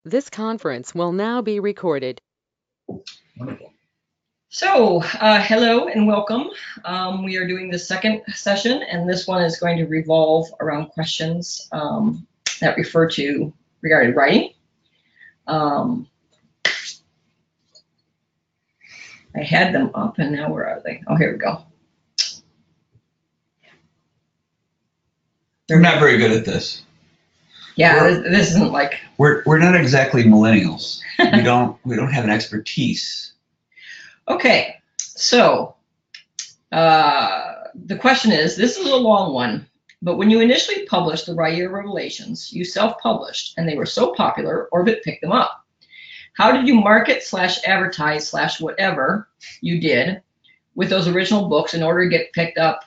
This conference will now be recorded. Wonderful. So, hello and welcome. We are doing the second session, and this one is going to revolve around questions that refer to regarding writing. I had them up, and now where are they? Oh, here we go. They're not very good at this. Yeah, this isn't like we're not exactly millennials. we don't have an expertise. Okay, so the question is, this is a long one, but when you initially published the Writer Revelations, you self-published, and they were so popular, Orbit picked them up. How did you market / advertise / whatever you did with those original books in order to get picked up,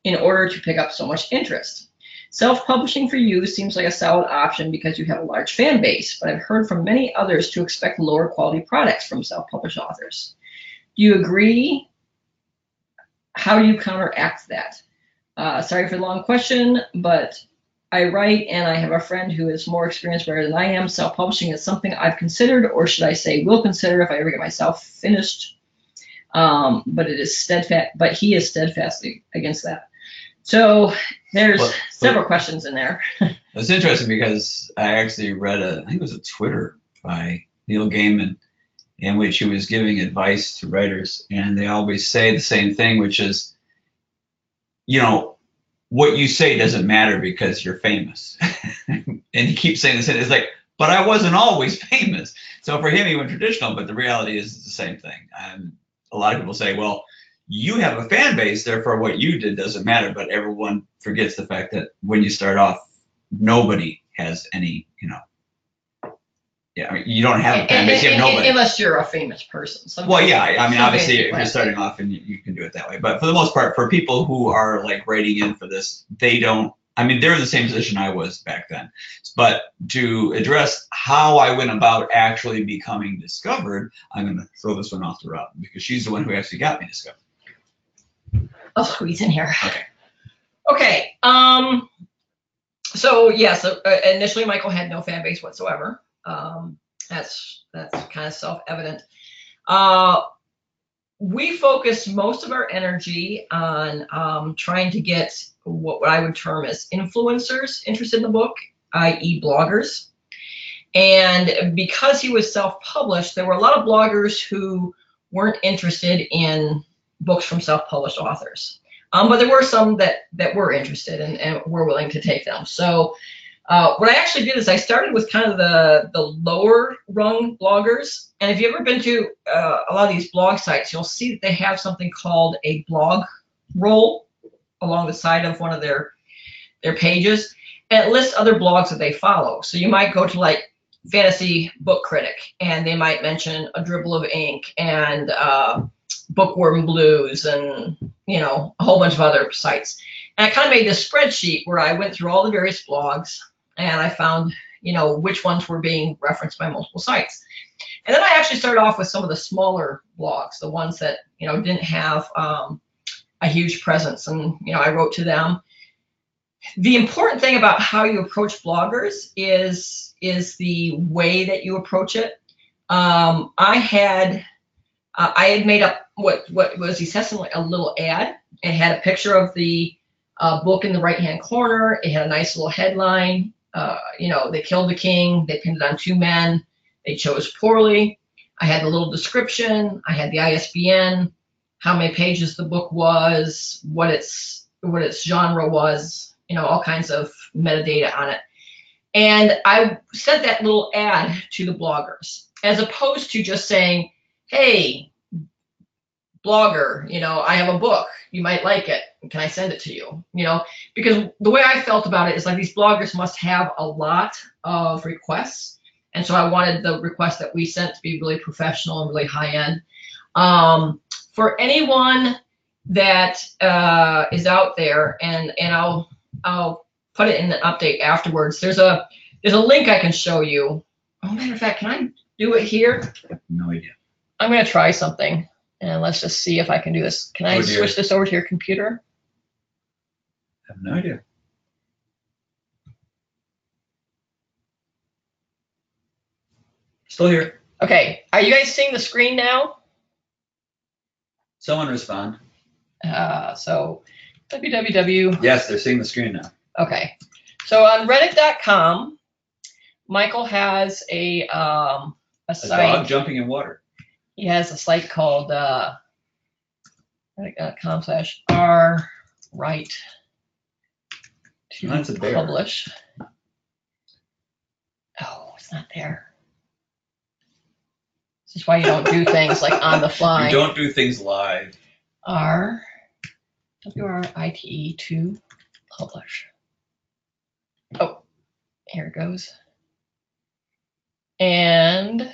in order to pick up so much interest? Self-publishing for you seems like a solid option because you have a large fan base, but I've heard from many others to expect lower quality products from self-published authors. Do you agree? How do you counteract that? Sorry for the long question, but I write and I have a friend who is more experienced writer than I am. Self-publishing is something I've considered, or should I say will consider if I ever get myself finished. But he is steadfastly against that. So there's several questions in there. It's interesting because I actually read I think it was a Twitter by Neil Gaiman, in which he was giving advice to writers, and they always say the same thing, which is, what you say doesn't matter because you're famous. And he keeps saying this, and it's like, but I wasn't always famous. So for him, he went traditional, but the reality is it's the same thing. And a lot of people say, well, you have a fan base, therefore what you did doesn't matter. But everyone forgets the fact that when you start off, nobody has any, you don't have a fan base, you have nobody. Unless you're a famous person. Well, yeah, I mean, obviously, if you're starting off, and you can do it that way. But for the most part, for people who are like writing in for this, they're in the same position I was back then. But to address how I went about actually becoming discovered, I'm going to throw this one off to Robin, because she's the one who actually got me discovered. I'll squeeze in here. Okay. So yes, initially Michael had no fan base whatsoever. That's kind of self-evident. We focus most of our energy on trying to get what I would term as influencers interested in the book, i.e. bloggers. And because he was self-published, there were a lot of bloggers who weren't interested in books from self-published authors. But there were some that were interested and were willing to take them. So what I actually did is I started with kind of the lower rung bloggers. And if you've ever been to a lot of these blog sites, you'll see that they have something called a blog roll along the side of one of their pages. And it lists other blogs that they follow. So you might go to like Fantasy Book Critic, and they might mention A Dribble of Ink and Bookworm Blues and, a whole bunch of other sites. And I kind of made this spreadsheet where I went through all the various blogs and I found, which ones were being referenced by multiple sites. And then I actually started off with some of the smaller blogs, the ones that, didn't have a huge presence. And, I wrote to them. The important thing about how you approach bloggers is the way that you approach it. I had made up what was essentially a little ad. It had a picture of the book in the right-hand corner. It had a nice little headline. They killed the king. They pinned it on 2 men. They chose poorly. I had the little description. I had the ISBN, how many pages the book was, what its genre was, all kinds of metadata on it. And I sent that little ad to the bloggers, as opposed to just saying, hey, blogger, I have a book, you might like it, can I send it to you? Because the way I felt about it is like these bloggers must have a lot of requests, and so I wanted the request that we sent to be really professional and really high end. For anyone that is out there, and I'll put it in the update afterwards, there's a link I can show you. Oh, matter of fact, can I do it here? No idea. I'm going to try something. And let's just see if I can do this. Can I switch this over to your computer? I have no idea. Still here. Okay, are you guys seeing the screen now? Someone respond. So www. Yes, they're seeing the screen now. Okay, so on Reddit.com, Michael has a site. A dog jumping in water. He has a site called Reddit.com/r right to That's a bear. publish. Oh, it's not there. This is why you don't do things like on the fly. You don't do things live. WRITE to publish. Oh, here it goes. And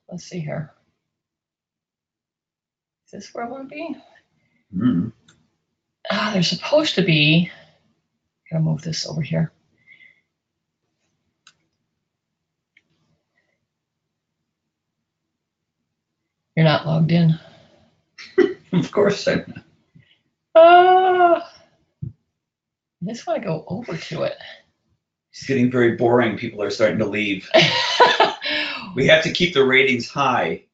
let's see here. Is this where I want to be? Mm. There's supposed to be. I'm gonna move this over here. You're not logged in. Of course I'm not. I just want to go over to it. It's getting very boring. People are starting to leave. We have to keep the ratings high.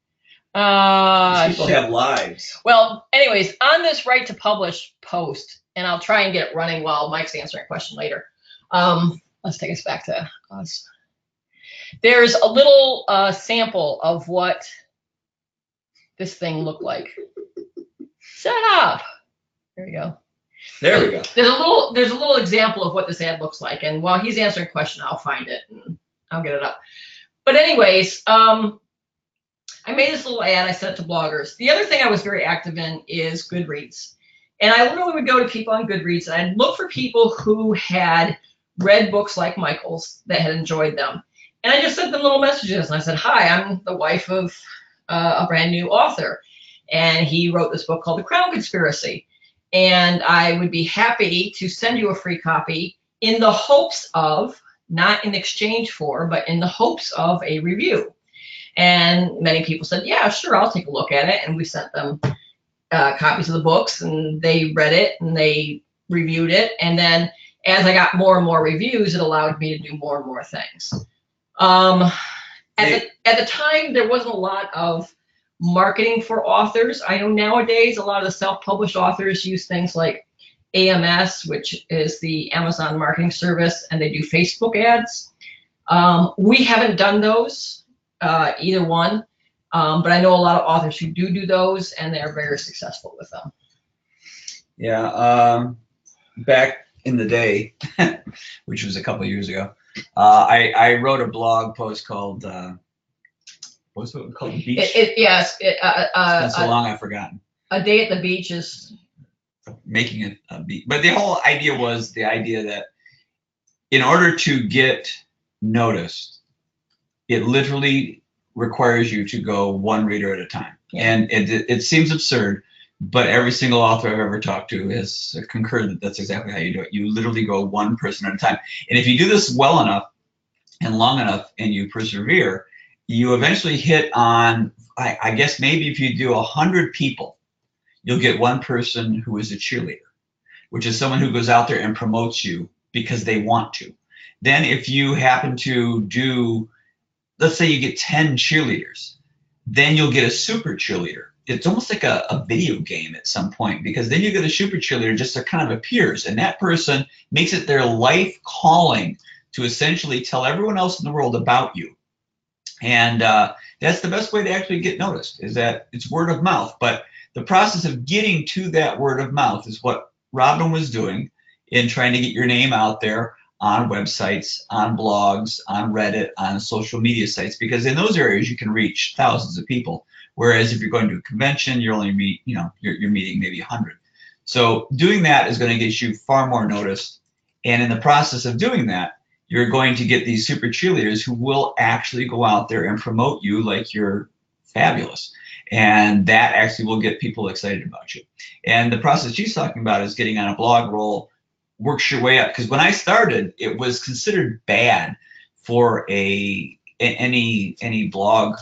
These people have lives. Well, anyways, on this right to publish post, and I'll try and get it running while Mike's answering a question later. Let's take us back to us. There's a little sample of what this thing looked like. Set up. There we go. There we go. There's a little example of what this ad looks like, and while he's answering a question, I'll find it and I'll get it up. But anyways, I made this little ad. I sent it to bloggers. The other thing I was very active in is Goodreads, and I literally would go to people on Goodreads and I'd look for people who had read books like Michael's that had enjoyed them, and I just sent them little messages. And I said, "Hi, I'm the wife of a brand new author, and he wrote this book called The Crown Conspiracy. And I would be happy to send you a free copy in the hopes of, not in exchange for, but in the hopes of a review." And many people said, "Yeah, sure, I'll take a look at it." And we sent them copies of the books, and they read it and they reviewed it. And then as I got more and more reviews, it allowed me to do more and more things. At the time, there wasn't a lot of marketing for authors. I know nowadays a lot of the self-published authors use things like AMS, which is the Amazon marketing service, and they do Facebook ads. We haven't done those, either one, but I know a lot of authors who do those, and they're very successful with them. Yeah, back in the day, which was a couple of years ago, I wrote a blog post called what's it called? The Beach? Yes. It's been so long I've forgotten. A day at the beach is making it a beach. But the whole idea was the idea that in order to get noticed, it literally requires you to go one reader at a time. Yeah. And it seems absurd, but every single author I've ever talked to has concurred that that's exactly how you do it. You literally go one person at a time. And if you do this well enough and long enough and you persevere, you eventually hit on, I guess maybe if you do 100 people, you'll get one person who is a cheerleader, which is someone who goes out there and promotes you because they want to. Then if you happen to do, let's say you get 10 cheerleaders, then you'll get a super cheerleader. It's almost like a video game at some point, because then you get a super cheerleader just that kind of appears, and that person makes it their life calling to essentially tell everyone else in the world about you. And that's the best way to actually get noticed, is that it's word of mouth. But the process of getting to that word of mouth is what Robin was doing in trying to get your name out there on websites, on blogs, on Reddit, on social media sites, because in those areas you can reach thousands of people. Whereas if you're going to a convention, you're only you're meeting maybe 100. So doing that is going to get you far more noticed. And in the process of doing that, you're going to get these super cheerleaders who will actually go out there and promote you like you're fabulous. And that actually will get people excited about you. And the process she's talking about is getting on a blog roll, works your way up. Because when I started, it was considered bad for any blog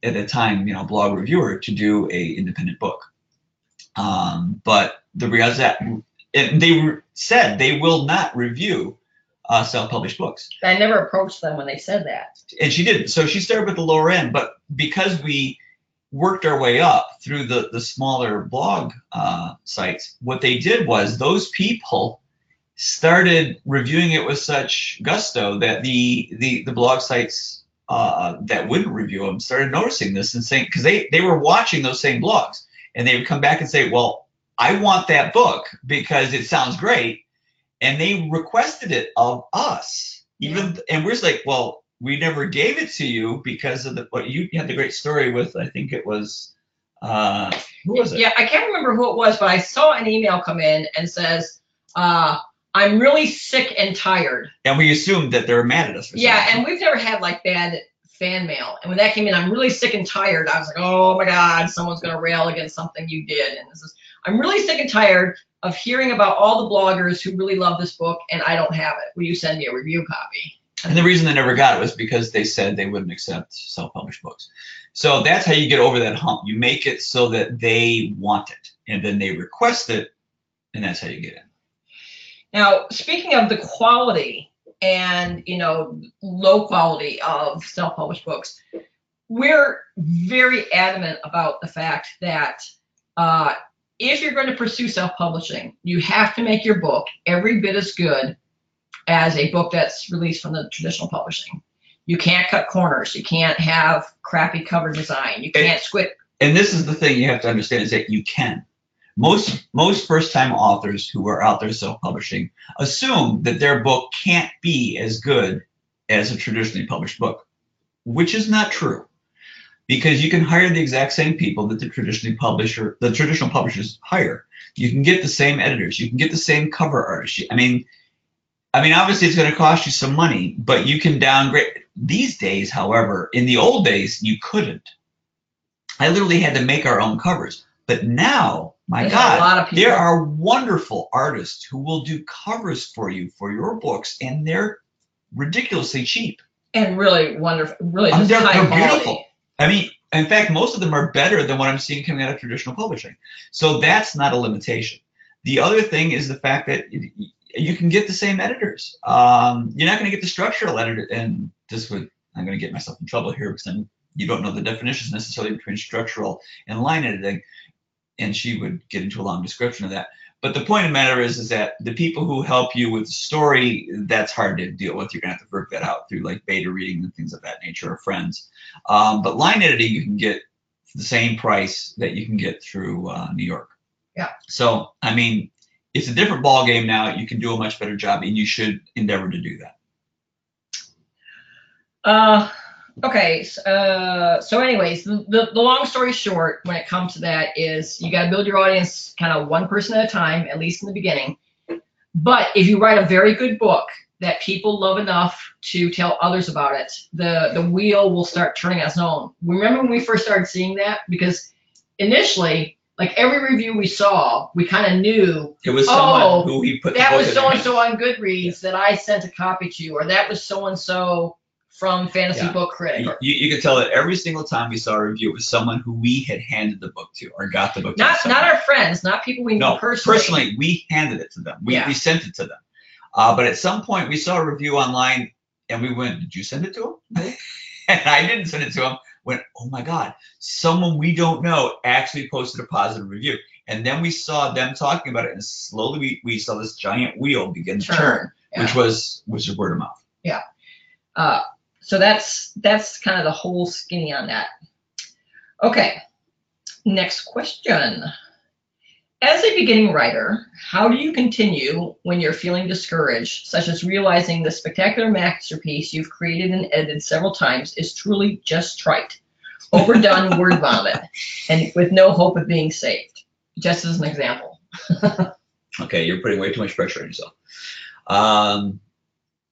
at the time, blog reviewer to do a independent book. But the reality is that they said they will not review self-published books. I never approached them when they said that. And she didn't. So she started with the lower end, but because we worked our way up through the smaller blog sites, what they did was those people started reviewing it with such gusto that the blog sites that wouldn't review them started noticing this and saying, because they were watching those same blogs, and they would come back and say, well, I want that book because it sounds great, and they requested it of us. And we're just like, well, we never gave it to you because of what you had the great story with. I think it was who was it? Yeah, I can't remember who it was, but I saw an email come in and says, I'm really sick and tired. And we assumed that they were mad at us for something. And we've never had like bad fan mail. And when that came in, I'm really sick and tired. I was like, oh my God, someone's gonna rail against something you did. And I'm really sick and tired of hearing about all the bloggers who really love this book and I don't have it. Will you send me a review copy? And the reason they never got it was because they said they wouldn't accept self-published books. So that's how you get over that hump. You make it so that they want it, and then they request it, and that's how you get in. Now, speaking of the quality and, low quality of self-published books, we're very adamant about the fact that if you're going to pursue self-publishing, you have to make your book every bit as good as a book that's released from the traditional publishing. You can't cut corners. You can't have crappy cover design. You can't squint. And this is the thing you have to understand, is that you can. Most first-time authors who are out there self-publishing assume that their book can't be as good as a traditionally published book, which is not true, because you can hire the exact same people that the traditional publishers hire. You can get the same editors. You can get the same cover artists. I mean, obviously it's going to cost you some money, but you can downgrade. These days, however, in the old days, you couldn't. I literally had to make our own covers. But now, my God, there are wonderful artists who will do covers for you for your books, and they're ridiculously cheap. And really wonderful, really just they're high beautiful. Quality. I mean, in fact, most of them are better than what I'm seeing coming out of traditional publishing. So that's not a limitation. The other thing is the fact that you can get the same editors. You're not going to get the structural editor, and I'm going to get myself in trouble here because you don't know the definitions necessarily between structural and line editing. And she would get into a long description of that. But the point of the matter is that the people who help you with the story, that's hard to deal with. You're going to have to work that out through like beta reading and things of that nature, or friends. But line editing, you can get the same price that you can get through New York. Yeah. So, I mean, it's a different ball game now. You can do a much better job, and you should endeavor to do that. Okay, so anyways, the long story short, when it comes to that, is you got to build your audience kind of one person at a time, at least in the beginning. But if you write a very good book that people love enough to tell others about it, the wheel will start turning on its own. Remember when we first started seeing that? Because initially, like every review we saw, we kind of knew it was someone who he put that was so-and-so on Goodreads that I sent a copy to, or that was so-and-so from Fantasy Book Critic. You could tell that every single time we saw a review, it was someone who we had handed the book to or got the book to. Not our friends, not people we knew personally. Personally, we handed it to them. We sent it to them. But at some point, we saw a review online, and we went, "Did you send it to him?" And I didn't send it to him. Went, "Oh my God, someone we don't know actually posted a positive review." And then we saw them talking about it, and slowly we saw this giant wheel begin to turn, which was word of mouth. Yeah. So that's kind of the whole skinny on that. Okay, next question. As a beginning writer, how do you continue when you're feeling discouraged, such as realizing the spectacular masterpiece you've created and edited several times is truly just trite, overdone word vomit, and with no hope of being saved? Just as an example. Okay, you're putting way too much pressure on yourself.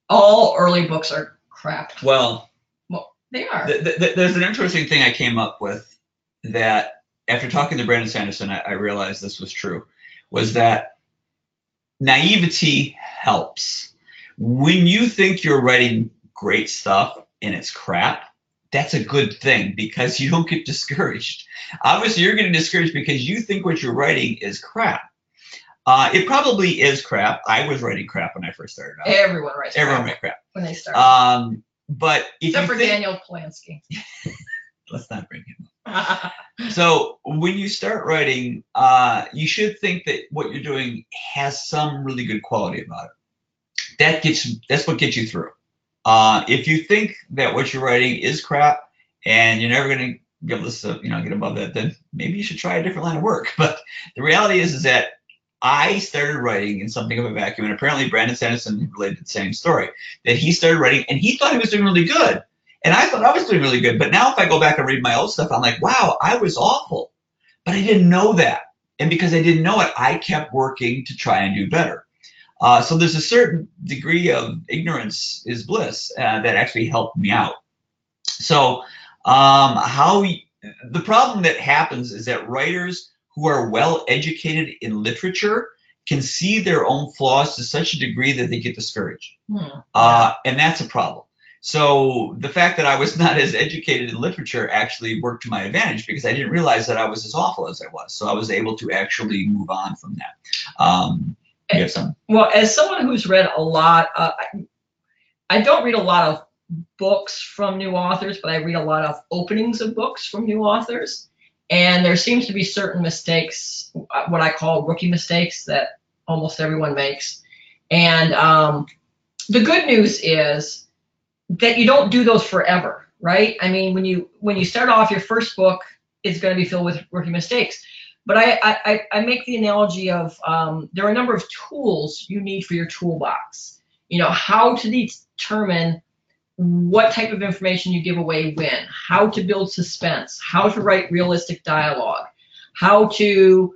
All early books are crap. Well, they are. There's an interesting thing I came up with that after talking to Brandon Sanderson, I realized this was true, was that naivety helps. When you think you're writing great stuff and it's crap, that's a good thing because you don't get discouraged. Obviously, you're getting discouraged because you think what you're writing is crap. It probably is crap. I was writing crap when I first started out. Everyone writes Everyone crap writes crap. when they start. But if Except you for think, Daniel Polanski. let's not bring him up. So when you start writing, you should think that what you're doing has some really good quality about it. That's what gets you through. If you think that what you're writing is crap and you're never going to be able to, get above that, then maybe you should try a different line of work. But the reality is that I started writing in something of a vacuum, and apparently Brandon Sanderson related the same story, that he started writing and he thought he was doing really good. And I thought I was doing really good. But now if I go back and read my old stuff, I'm like, wow, I was awful. But I didn't know that. And because I didn't know it, I kept working to try and do better. So there's a certain degree of ignorance is bliss that actually helped me out. So the problem that happens is that writers who are well educated in literature can see their own flaws to such a degree that they get discouraged. And that's a problem. So the fact that I was not as educated in literature actually worked to my advantage because I didn't realize that I was as awful as I was. So I was able to actually move on from that. You have some? Well, as someone who's read a lot, I don't read a lot of books from new authors, but I read a lot of openings of books from new authors. And there seems to be certain mistakes, what I call rookie mistakes, that almost everyone makes. And the good news is that you don't do those forever, right? I mean, when you start off, your first book is going to be filled with rookie mistakes. But I make the analogy of there are a number of tools you need for your toolbox. How to determine what type of information you give away when, how to build suspense, how to write realistic dialogue, how to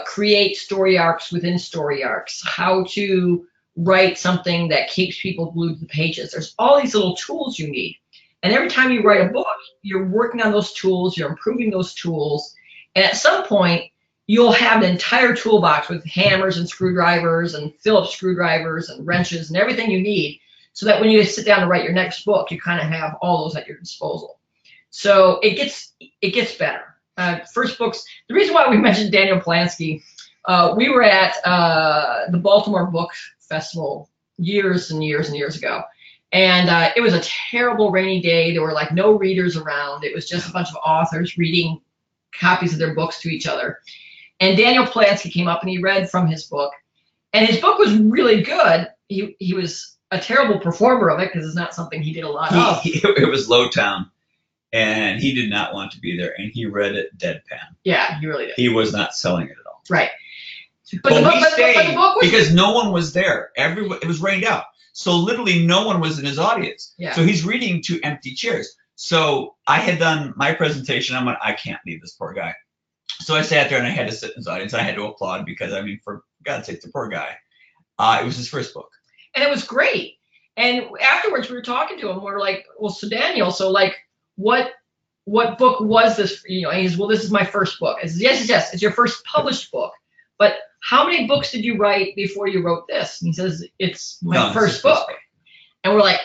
create story arcs within story arcs, how to write something that keeps people glued to the pages. There's all these little tools you need. And every time you write a book, you're working on those tools, you're improving those tools. And at some point, you'll have an entire toolbox with hammers and screwdrivers and Phillips screwdrivers and wrenches and everything you need, so that when you sit down to write your next book, you kind of have all those at your disposal. So it gets better. First books, the reason why we mentioned Daniel Polanski, we were at the Baltimore Book Festival years and years and years ago. And it was a terrible rainy day. There were like no readers around. It was just a bunch of authors reading copies of their books to each other. And Daniel Polanski came up and he read from his book. And his book was really good. He was a terrible performer of it because it's not something he did a lot of. It was Lowtown, and he did not want to be there, and he read it deadpan. Yeah, he really did. He was not selling it at all. Right. But we stayed because no one was there. It was rained out. So literally no one was in his audience. Yeah. So he's reading to empty chairs. So I had done my presentation. I'm like, I can't leave this poor guy. So I sat there and I had to sit in his audience. I had to applaud because, I mean, for God's sake, the poor guy. It was his first book. And it was great. And afterwards we were talking to him. We were like, well, so Daniel, so like what book was this? And he says, well, this is my first book. I says, yes. It's your first published book. But how many books did you write before you wrote this? And he says, it's my first book. And we're like,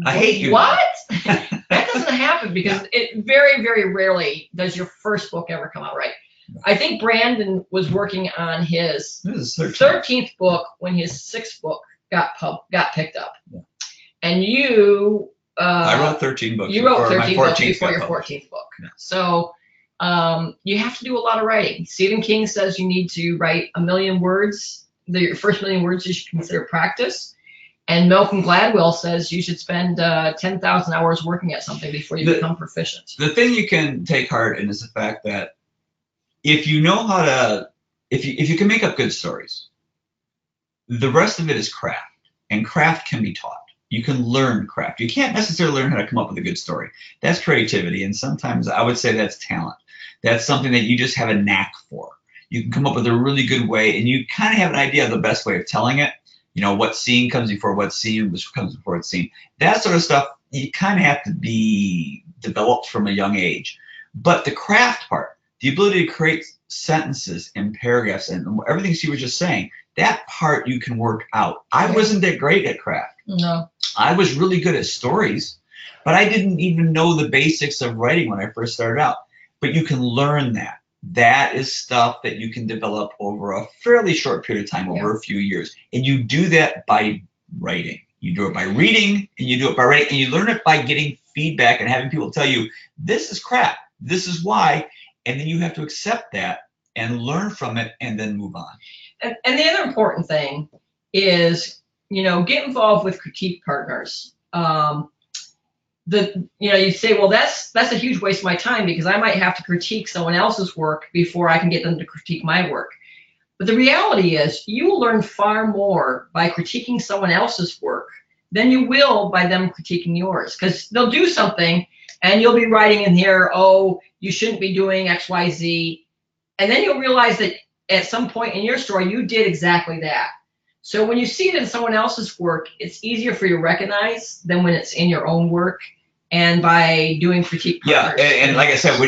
I hate you. What? That doesn't happen because it very, very rarely does your first book ever come out right. I think Brandon was working on his 13th book when his 6th book got picked up. Yeah. And you... I wrote 13 books. You wrote 13 books before your 14th book. Yeah. So you have to do a lot of writing. Stephen King says you need to write 1 million words. The first 1 million words you should consider practice. And Malcolm Gladwell says you should spend 10,000 hours working at something before you become proficient. The thing you can take heart in is the fact that if you know how to, if you can make up good stories, the rest of it is craft. And craft can be taught. You can learn craft. You can't necessarily learn how to come up with a good story. That's creativity. And sometimes I would say that's talent. That's something that you just have a knack for. You can come up with a really good way, and you kind of have an idea of the best way of telling it. You know, what scene comes before what scene, which comes before what scene. That sort of stuff, you kind of have to be developed from a young age. But the craft part, the ability to create sentences and paragraphs and everything she was just saying, that part you can work out. I wasn't that great at craft. No. I was really good at stories, but I didn't even know the basics of writing when I first started out. But you can learn that. that is stuff that you can develop over a fairly short period of time, over a few years. And you do that by writing. You do it by reading, and you do it by writing, and you learn it by getting feedback and having people tell you, this is crap, this is why, and then you have to accept that and learn from it and then move on. And the other important thing is, get involved with critique partners. You say, well, that's a huge waste of my time because I might have to critique someone else's work before I can get them to critique my work. But the reality is you will learn far more by critiquing someone else's work than you will by them critiquing yours, because they'll do something and you'll be writing in here, oh, you shouldn't be doing X, Y, Z. And then you'll realize that at some point in your story, you did exactly that. So when you see it in someone else's work, it's easier for you to recognize than when it's in your own work. And by doing critique partners. Yeah, and like I said,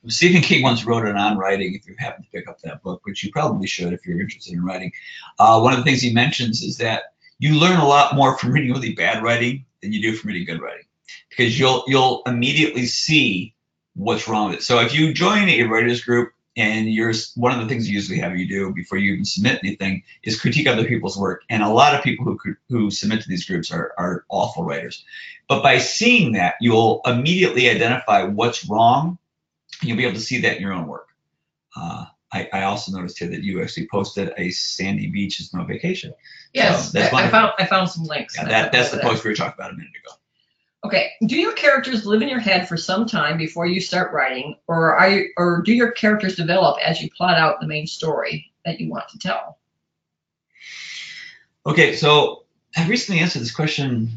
Stephen King once wrote it on writing, if you happen to pick up that book, which you probably should if you're interested in writing. One of the things he mentions is that you learn a lot more from reading really bad writing than you do from reading good writing, because you'll immediately see what's wrong with it. So if you join a writers group, and one of the things you usually have you do before you even submit anything is critique other people's work. And a lot of people who submit to these groups are awful writers. But by seeing that, you'll immediately identify what's wrong. And you'll be able to see that in your own work. I also noticed here that you actually posted a sandy beach is no vacation. Yes, so I found some links. Yeah, that's the post we were talking about a minute ago. Okay, do your characters live in your head for some time before you start writing, or do your characters develop as you plot out the main story that you want to tell? Okay, so I recently answered this question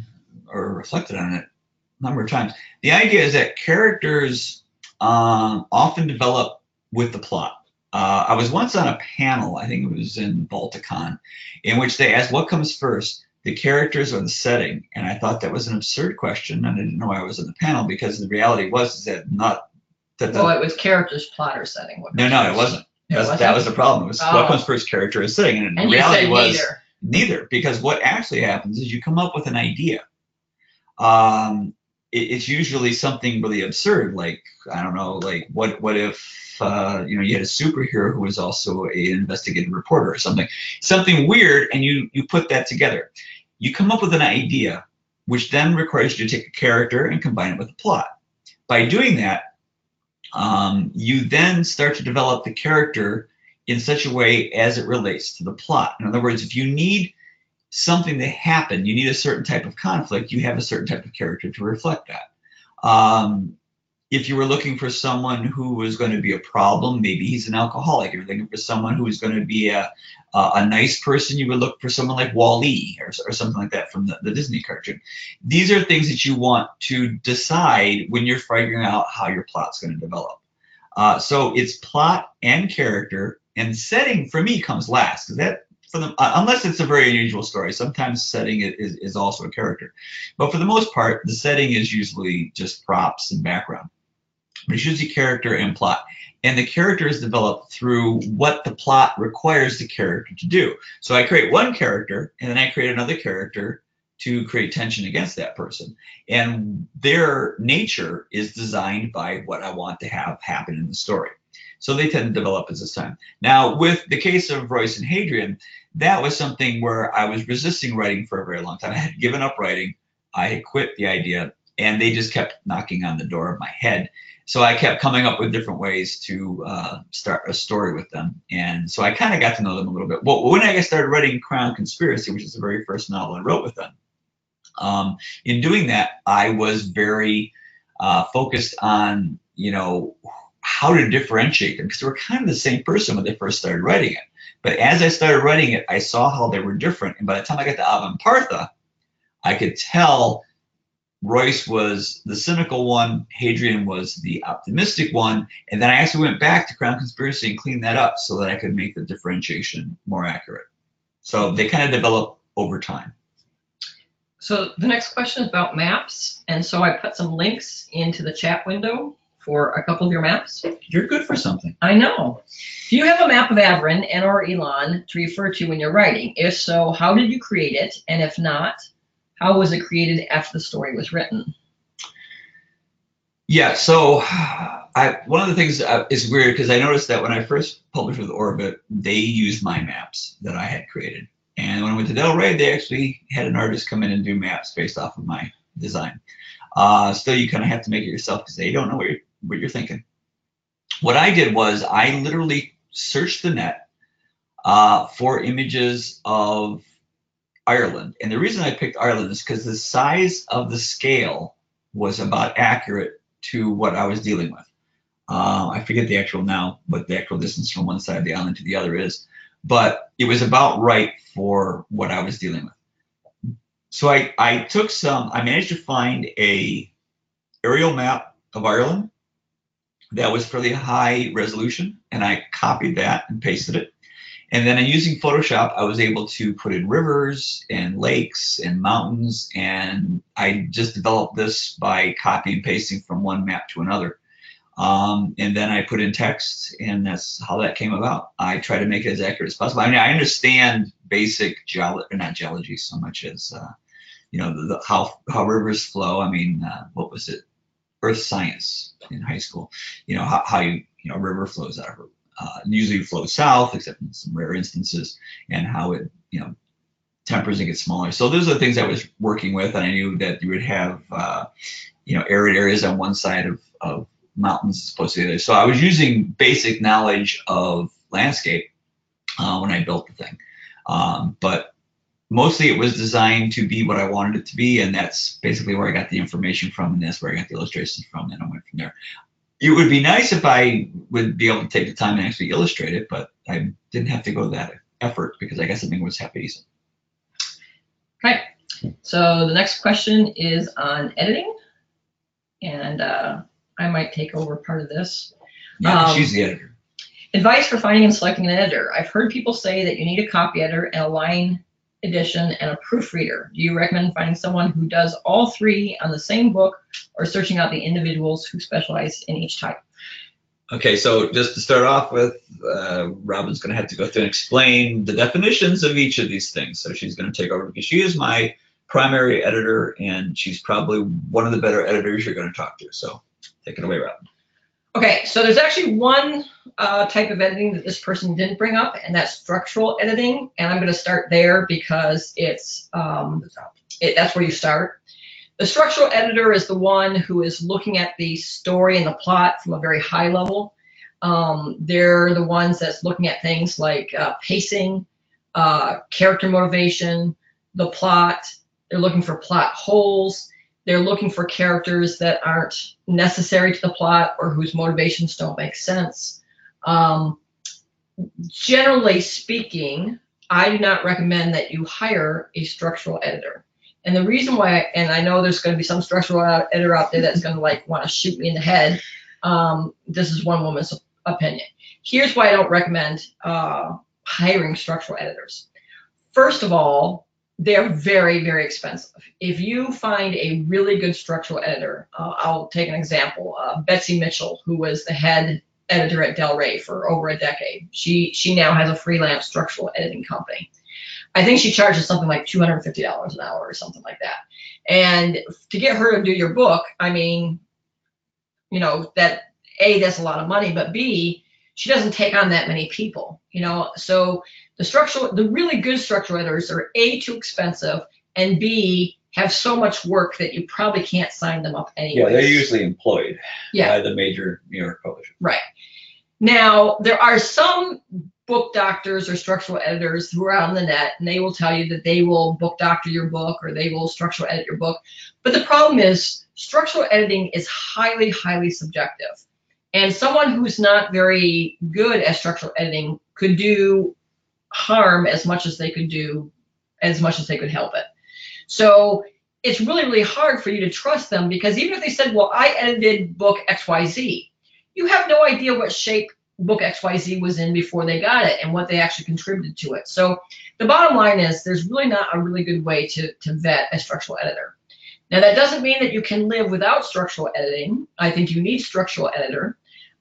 or reflected on it a number of times. The idea is that characters often develop with the plot. I was once on a panel, I think it was in Balticon, in which they asked what comes first, the characters or the setting? And I thought that was an absurd question, and I didn't know I was on the panel, because the reality was that it was characters, plot, or setting. No, it wasn't. That was the problem. It was what comes first, character or setting? And the reality was neither, because what actually happens is you come up with an idea. It's usually something really absurd, like, I don't know, like what if you had a superhero who was also an investigative reporter or something weird, and you put that together. You come up with an idea, which then requires you to take a character and combine it with a plot. By doing that, you then start to develop the character in such a way as it relates to the plot. In other words, if you need something to happen, you need a certain type of conflict, you have a certain type of character to reflect that. If you were looking for someone who was going to be a problem, maybe he's an alcoholic. If you're looking for someone who is going to be a nice person, you would look for someone like Wall-E or something like that from the Disney cartoon. These are things that you want to decide when you're figuring out how your plot's going to develop. So it's plot and character, and setting for me comes last, because unless it's a very unusual story, sometimes setting is also a character. But for the most part, the setting is usually just props and background. But it's usually character and plot. And the character is developed through what the plot requires the character to do. So I create one character, and then I create another character to create tension against that person. And their nature is designed by what I want to have happen in the story. So they tend to develop as this time. Now, with the case of Royce and Hadrian, that was something where I was resisting writing for a very long time. I had given up writing. I had quit the idea, and they just kept knocking on the door of my head. So I kept coming up with different ways to start a story with them. And so I kind of got to know them a little bit. Well, when I started writing Crown Conspiracy, which is the very first novel I wrote with them, in doing that, I was very focused on, how to differentiate them, because they were kind of the same person when they first started writing it. But as I started writing it, I saw how they were different. And by the time I got to Avanpartha, I could tell Royce was the cynical one, Hadrian was the optimistic one, and then I actually went back to Crown Conspiracy and cleaned that up so that I could make the differentiation more accurate. So they kind of develop over time. So the next question is about maps, and so I put some links into the chat window for a couple of your maps. You're good for something. I know. Do you have a map of Averin and or Elon to refer to when you're writing? If so, how did you create it? And if not, how was it created after the story was written? Yeah, so one of the things is weird because I noticed that when I first published with Orbit, they used my maps that I had created. And when I went to Del Rey, they actually had an artist come in and do maps based off of my design. Still, you kind of have to make it yourself because they don't know what you're thinking. What I did was I literally searched the net for images of Ireland. And the reason I picked Ireland is because the size of the scale was about accurate to what I was dealing with. I forget the actual now, what the actual distance from one side of the island to the other is, but it was about right for what I was dealing with. So I managed to find a aerial map of Ireland that was fairly high resolution, and I copied that and pasted it. And then using Photoshop, I was able to put in rivers and lakes and mountains, and I just developed this by copy and pasting from one map to another. And then I put in text, and that's how that came about. I try to make it as accurate as possible. I mean, I understand basic not geology so much as, how rivers flow. I mean, what was it? Earth science in high school. How a river flows out of usually flows south, except in some rare instances, and how it, tempers and gets smaller. So those are the things I was working with, and I knew that you would have, arid areas on one side of mountains as opposed to the other. So I was using basic knowledge of landscape when I built the thing. But mostly it was designed to be what I wanted it to be, and that's basically where I got the information from, and that's where I got the illustrations from, and I went from there. It would be nice if I would be able to take the time and actually illustrate it, but I didn't have to go to that effort because I guess everything was half decent. Okay, so the next question is on editing, and I might take over part of this. Yeah, she's the editor. Advice for finding and selecting an editor. I've heard people say that you need a copy editor and a line edition and a proofreader. Do you recommend finding someone who does all three on the same book, or searching out the individuals who specialize in each type? Okay, so just to start off with, Robin's going to have to go through and explain the definitions of each of these things. So she's going to take over because she is my primary editor, and she's probably one of the better editors you're going to talk to. So take it away, Robin. Okay, so there's actually one type of editing that this person didn't bring up, and that's structural editing. And I'm going to start there because it's that's where you start. The structural editor is the one who is looking at the story and the plot from a very high level. They're the ones that's looking at things like pacing, character motivation, the plot. They're looking for plot holes. They're looking for characters that aren't necessary to the plot or whose motivations don't make sense. Generally speaking, I do not recommend that you hire a structural editor. And the reason why, and I know there's going to be some structural editor out there that's going to want to shoot me in the head. This is one woman's opinion. Here's why I don't recommend hiring structural editors. First of all, they're very, very expensive. If you find a really good structural editor, I'll take an example. Betsy Mitchell, who was the head editor at Del Rey for over a decade. She now has a freelance structural editing company. I think she charges something like $250 an hour or something like that. And to get her to do your book, I mean, that A, that's a lot of money, but B, she doesn't take on that many people, So the really good structural editors are A, too expensive, and B, have so much work that you probably can't sign them up anyway. Yeah, they're usually employed by the major New York publishers. Right. Now, there are some book doctors or structural editors who are out on the net, and they will tell you that they will book doctor your book or they will structural edit your book. But the problem is structural editing is highly, highly subjective. And someone who's not very good at structural editing could do harm as much as they could help it. So it's really, really hard for you to trust them, because even if they said, well, I edited book XYZ, you have no idea what shape book XYZ was in before they got it and what they actually contributed to it. So the bottom line is there's really not a really good way to vet a structural editor. Now, that doesn't mean that you can live without structural editing. I think you need structural editor.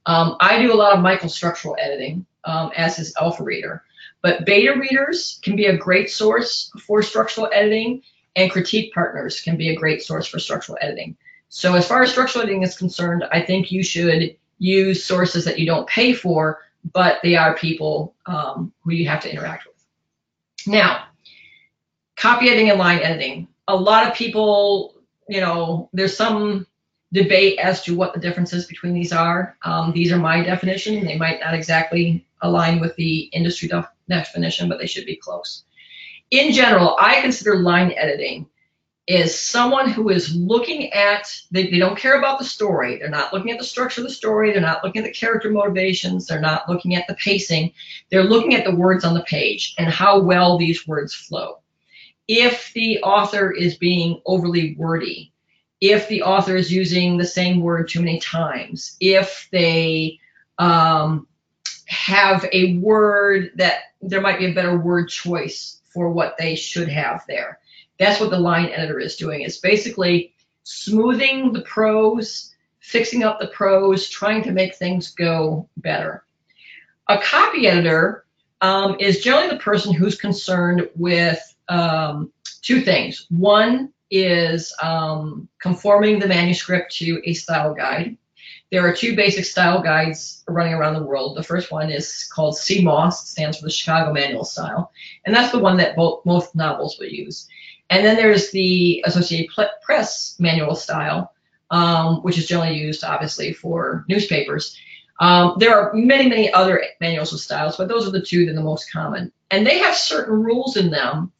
I do a lot of Michael's structural editing as his alpha reader. But beta readers can be a great source for structural editing, and critique partners can be a great source for structural editing. So as far as structural editing is concerned, I think you should use sources that you don't pay for, but they are people who you have to interact with. Now, copy editing and line editing. A lot of people, there's some debate as to what the differences between these are. These are my definition. They might not exactly align with the industry definition, but they should be close. In general, I consider line editing is someone who is looking at, they don't care about the story. They're not looking at the structure of the story. They're not looking at the character motivations. They're not looking at the pacing. They're looking at the words on the page and how well these words flow. If the author is being overly wordy, if the author is using the same word too many times, if they have a word that there might be a better word choice for what they should have there. That's what the line editor is doing. It's basically smoothing the prose, fixing up the prose, trying to make things go better. A copy editor is generally the person who's concerned with two things. One is conforming the manuscript to a style guide. There are two basic style guides running around the world. The first one is called CMOS, stands for the Chicago Manual Style, and that's the one that most novels will use. And then there's the Associated Press Manual Style, which is generally used, obviously, for newspapers. There are many, many other manuals of styles, but those are the two that are the most common. And they have certain rules in them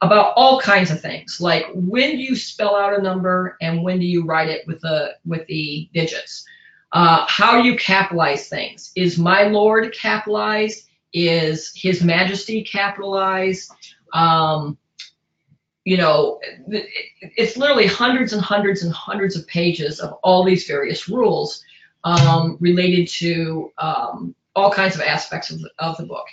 about all kinds of things, like when do you spell out a number and when do you write it with the digits? How do you capitalize things? Is my lord capitalized? Is his majesty capitalized? It's literally hundreds and hundreds and hundreds of pages of all these various rules related to all kinds of aspects of the book.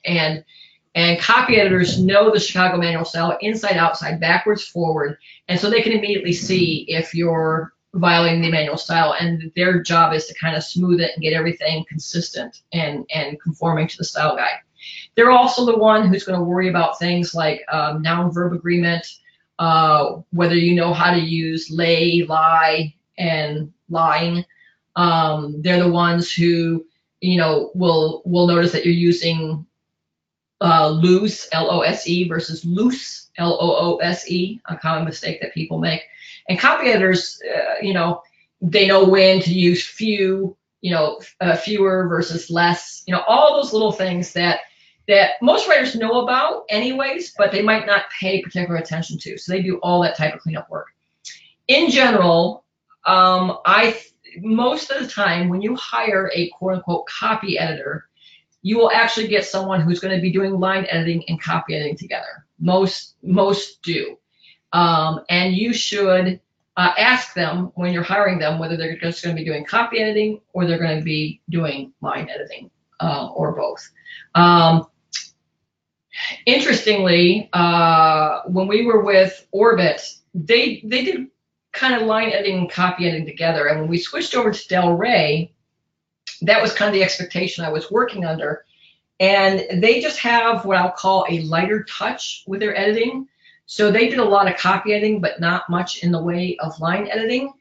And copy editors know the Chicago Manual Style inside, outside, backwards, forward, and so they can immediately see if you're violating the manual style, and their job is to kind of smooth it and get everything consistent and conforming to the style guide. They're also the one who's going to worry about things like noun-verb agreement, whether you know how to use lay, lie, and lying. They're the ones who, will notice that you're using loose, L-O-S-E, versus loose, L-O-O-S-E, a common mistake that people make. And copy editors, they know when to use few, fewer versus less, all those little things that most writers know about anyways, but they might not pay particular attention to. So they do all that type of cleanup work. In general, most of the time when you hire a quote unquote copy editor, you will actually get someone who's going to be doing line editing and copy editing together. Most do. And you should ask them when you're hiring them whether they're just going to be doing copy editing or they're going to be doing line editing or both. Interestingly, when we were with Orbit, they did kind of line editing and copy editing together. And when we switched over to Del Rey, that was kind of the expectation I was working under. And they just have what I'll call a lighter touch with their editing. So they did a lot of copy editing, but not much in the way of line editing.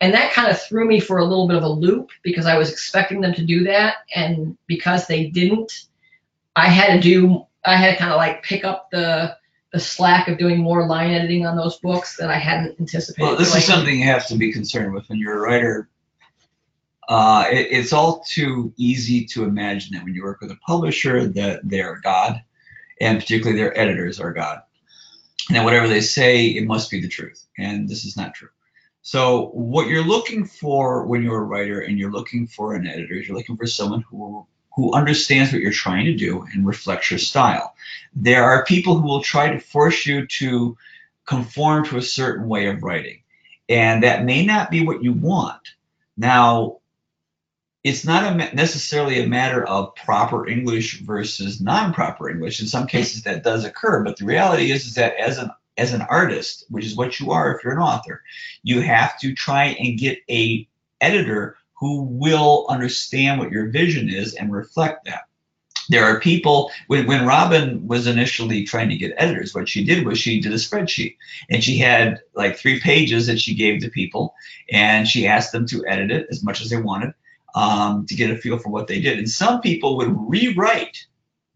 And that kind of threw me for a little bit of a loop because I was expecting them to do that. And because they didn't, I had to kind of like pick up the slack of doing more line editing on those books that I hadn't anticipated. Well, this is something you have to be concerned with when you're a writer. It's all too easy to imagine that when you work with a publisher that they're God, and particularly their editors are God. And that whatever they say, it must be the truth. And this is not true. So what you're looking for when you're a writer and you're looking for an editor is you're looking for someone who understands what you're trying to do and reflects your style. There are people who will try to force you to conform to a certain way of writing. And that may not be what you want. Now, it's not necessarily a matter of proper English versus non-proper English. In some cases that does occur, but the reality is that as an artist, which is what you are if you're an author, you have to try and get an editor who will understand what your vision is and reflect that. There are people, when Robin was initially trying to get editors, what she did was she did a spreadsheet. And she had like 3 pages that she gave to people, and she asked them to edit it as much as they wanted. to get a feel for what they did. And some people would rewrite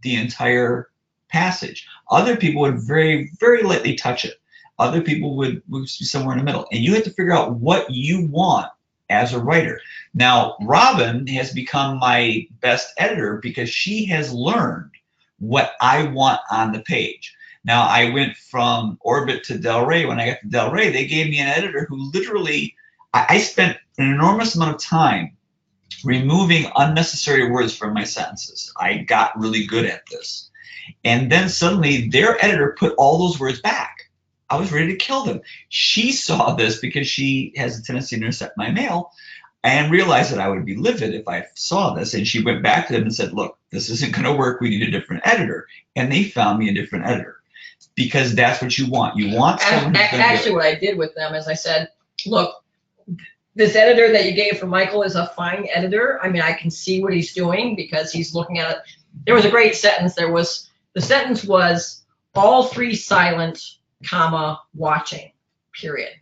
the entire passage. Other people would very, very lightly touch it. Other people would be somewhere in the middle. And you have to figure out what you want as a writer. Now, Robin has become my best editor because she has learned what I want on the page. Now, I went from Orbit to Del Rey. When I got to Del Rey, they gave me an editor who literally, I spent an enormous amount of time removing unnecessary words from my sentences. I got really good at this. And then suddenly their editor put all those words back. I was ready to kill them. She saw this because she has a tendency to intercept my mail and realized that I would be livid if I saw this. And she went back to them and said, look, this isn't going to work. We need a different editor. And they found me a different editor because that's what you want. You want someone who's actually, what I did with them is I said, look, this editor that you gave for Michael is a fine editor. I mean, I can see what he's doing because he's looking at it. There was a great sentence. The sentence was all three silent, comma, watching, period.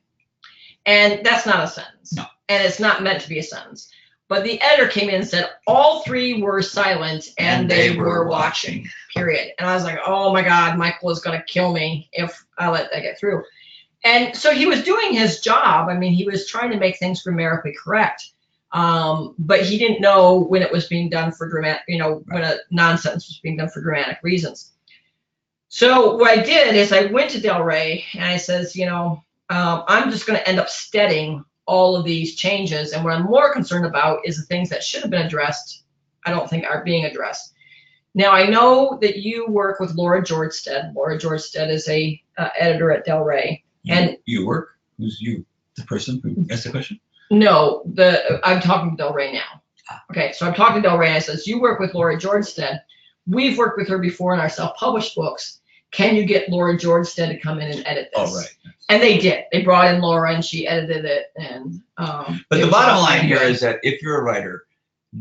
And that's not a sentence. No. And it's not meant to be a sentence. But the editor came in and said all three were silent and they were watching, period. And I was like, oh my God, Michael is going to kill me if I let that get through. And so he was doing his job. I mean, he was trying to make things grammatically correct. But he didn't know when it was being done for dramatic, when a non-sentence was being done for dramatic reasons. So what I did is I went to Del Rey and I says, I'm just going to end up steadying all of these changes. And what I'm more concerned about is the things that should have been addressed, I don't think are being addressed. Now, I know that you work with Laura Georgestead. Laura Georgestead is a editor at Del Rey. You work? Who's you? The person who asked the question? No, I'm talking to Del Rey now. Okay, so I'm talking to Del Rey and I says, you work with Laura Georgestead. We've worked with her before in our self-published books. Can you get Laura Georgestead to come in and edit this? Oh, right. And they did. They brought in Laura and she edited it. And but the bottom line here is that if you're a writer,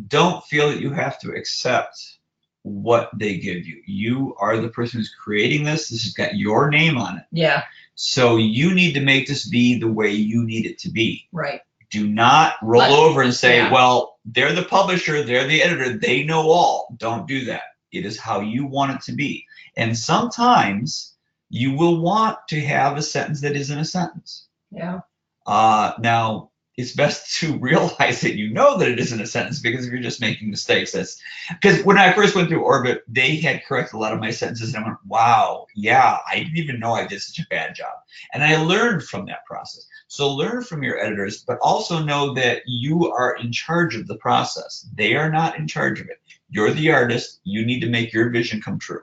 don't feel that you have to accept what they give you. You are the person who's creating this. This has got your name on it. Yeah. So you need to make this be the way you need it to be. Right. Do not roll over and say, well, they're the publisher, they're the editor, they know all. Don't do that. It is how you want it to be. And sometimes you will want to have a sentence that isn't a sentence. Yeah. Now, it's best to realize that you know that it isn't a sentence, because if you're just making mistakes, that's because when I first went through Orbit, they had corrected a lot of my sentences, and I went, wow, yeah, I didn't even know I did such a bad job. And I learned from that process. So learn from your editors, but also know that you are in charge of the process. They are not in charge of it. You're the artist. You need to make your vision come true.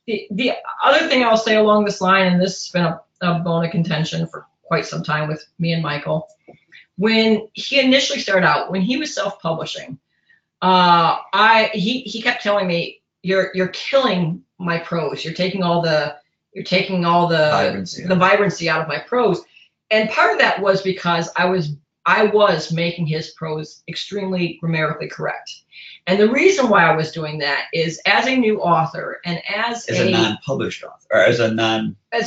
The other thing I'll say along this line, and this has been a bone of contention for quite some time with me and Michael, when he initially started out, when he was self-publishing, he kept telling me, "You're killing my prose. You're taking all the vibrancy out of my prose." And part of that was because I was making his prose extremely grammatically correct. And the reason why I was doing that is as a new author and as a non-published author, or as a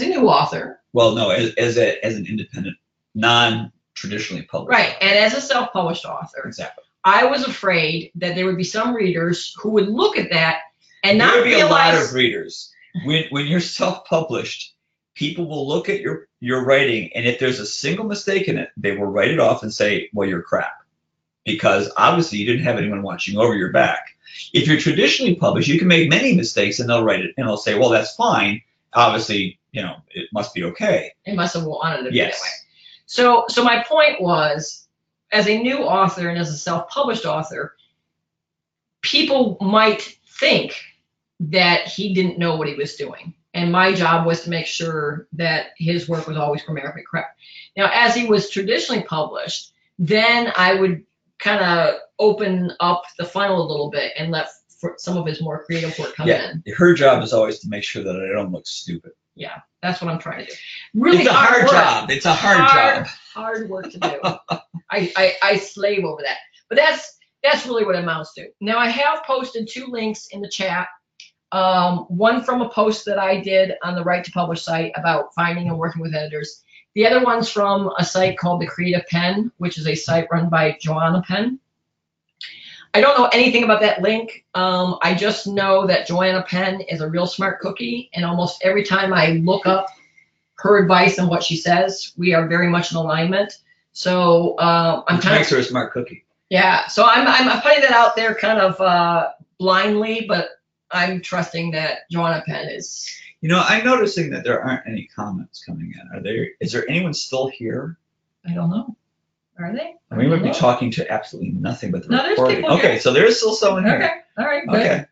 new author. Well, no, as an independent, non-traditionally published. Right, and as a self-published author. Exactly. I was afraid that there would be some readers who would look at that and not realize. There would be a lot of readers. When you're self-published, people will look at your writing, and if there's a single mistake in it, they will write it off and say, well, you're crap. Because obviously you didn't have anyone watching over your back. If you're traditionally published, you can make many mistakes and they'll write it and they'll say, well, that's fine. Obviously, it must be okay. They must have wanted it to be that way. So my point was, as a new author and as a self-published author, people might think that he didn't know what he was doing. And my job was to make sure that his work was always grammatically correct. Now, as he was traditionally published, then I would kind of open up the funnel a little bit and let some of his more creative work come in. Her job is always to make sure that I don't look stupid. Yeah, that's what I'm trying to do. Really, it's a hard job. It's a hard job. Hard work to do. I slave over that. But that's really what it amounts to. Now, I have posted 2 links in the chat. One from a post that I did on the Right to Publish site about finding and working with editors. The other one's from a site called The Creative Pen, which is a site run by Joanna Penn. I don't know anything about that link. I just know that Joanna Penn is a real smart cookie, and almost every time I look up her advice and what she says, we are very much in alignment. So I'm Which makes her a smart cookie. Yeah. So I'm putting that out there kind of blindly, but I'm trusting that Joanna Penn is. You know, I'm noticing that there aren't any comments coming in. Are there? Is there anyone still here? I don't know. Are they? We might be talking to absolutely nothing but the No, there's recording. people here. Okay, so there is still someone here. Okay. All right. Good. Okay.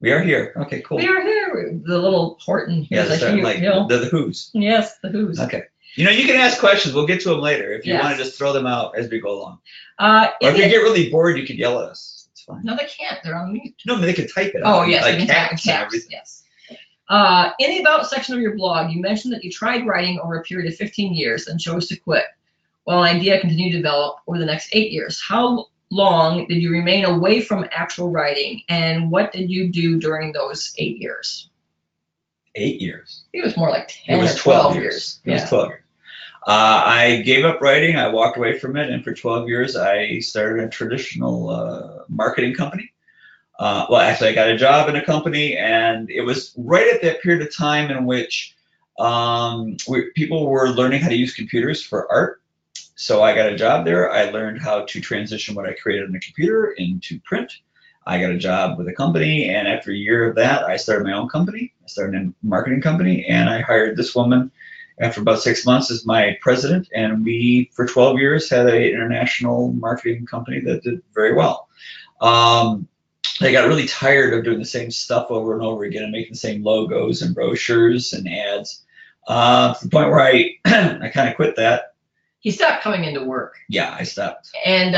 We are here. Okay, cool. We are here. The little Horton. Yeah, Here's that's a huge, like you know. the Who's. Yes, the Who's. Okay. You know, you can ask questions. We'll get to them later if you Yes. want to just throw them out as we go along. Or Or if you get really bored, you can yell at us. It's fine. No, they can't. They're on mute. No, they can type it. Oh, out, yes. like They can type in cats and caps. everything. Yes. In the About section of your blog, you mentioned that you tried writing over a period of 15 years and chose to quit, while an idea continued to develop over the next 8 years. How long did you remain away from actual writing, and what did you do during those 8 years? 8 years. I think it was more like 10 It was or 12 years. years. It was 12 years. I gave up writing. I walked away from it, and for 12 years, I started a traditional marketing company. Well, actually, I got a job in a company, and it was right at that period of time in which people were learning how to use computers for art. So I got a job there. I learned how to transition what I created on the computer into print. I got a job with a company, and after a year of that, I started my own company. I started a marketing company, and I hired this woman after about 6 months as my president, and we, for 12 years, had an international marketing company that did very well. I got really tired of doing the same stuff over and over again and making the same logos and brochures and ads to the point where I kind of quit that. He stopped coming into work. Yeah, I stopped. And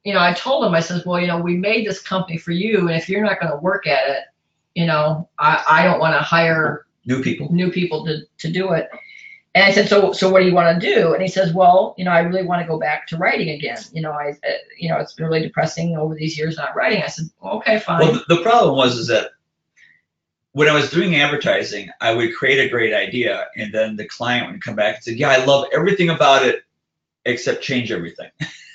you know, I told him, I said, well, you know, we made this company for you, and if you're not going to work at it, you know, I don't want to hire new people to do it. And I said, so what do you want to do? And he says, well, you know, I really want to go back to writing again. You know, it's been really depressing over these years not writing. I said, well, okay, fine. Well, the problem is that when I was doing advertising, I would create a great idea, and then the client would come back and say, yeah, I love everything about it except change everything.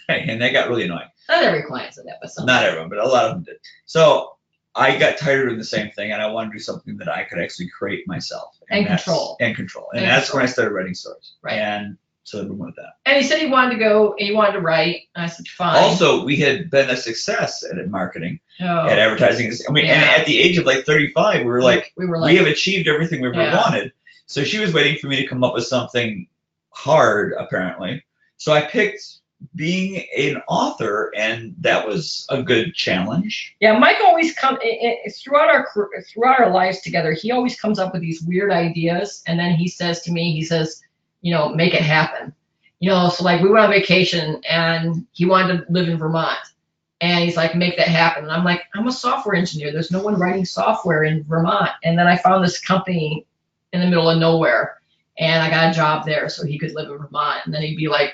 And that got really annoying. Not every client said that, but some. Not everyone, but a lot of them did. So I got tired of doing the same thing, and I wanted to do something that I could actually create myself. And control. And that's when I started writing stories. Right. And so we went with that. And he said he wanted to write. And I said, fine. Also, we had been a success at marketing, Oh. at advertising. I mean, Yeah. and at the age of like 35, we were like, we have achieved everything we ever wanted. So she was waiting for me to come up with something hard, apparently. So I picked being an author, and that was a good challenge. Yeah, Mike always comes throughout our lives together. He always comes up with these weird ideas, and then he says to me, you know, make it happen. You know, so like we went on vacation, and he wanted to live in Vermont, and he's like, make that happen. And I'm like, I'm a software engineer. There's no one writing software in Vermont. And then I found this company in the middle of nowhere, and I got a job there so he could live in Vermont. And then he'd be like,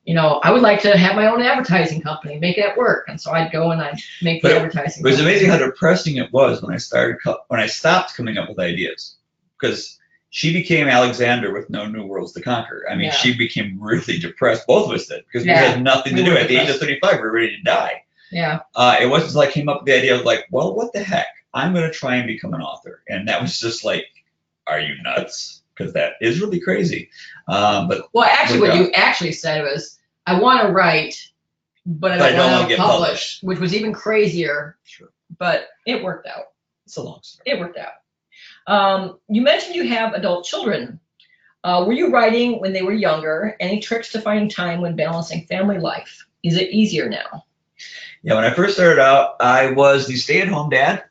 you know, I would like to have my own advertising company, make it work. And so I'd go and I'd make the advertising. It was amazing how depressing it was when I stopped coming up with ideas, because she became Alexander with no new worlds to conquer. I mean, she became really depressed. Both of us did, because we had nothing to do. At the age of 35, we were ready to die. Yeah. It wasn't until I came up with the idea of like, well, what the heck? I'm going to try and become an author. And that was just like, are you nuts? Because that is really crazy. But well, actually, what you actually said was, I want to write, but I don't want to get published, which was even crazier. Sure. But it worked out. It's a long story. It worked out. You mentioned you have adult children. Were you writing when they were younger? Any tricks to finding time when balancing family life? Is it easier now? Yeah, when I first started out, I was the stay-at-home dad,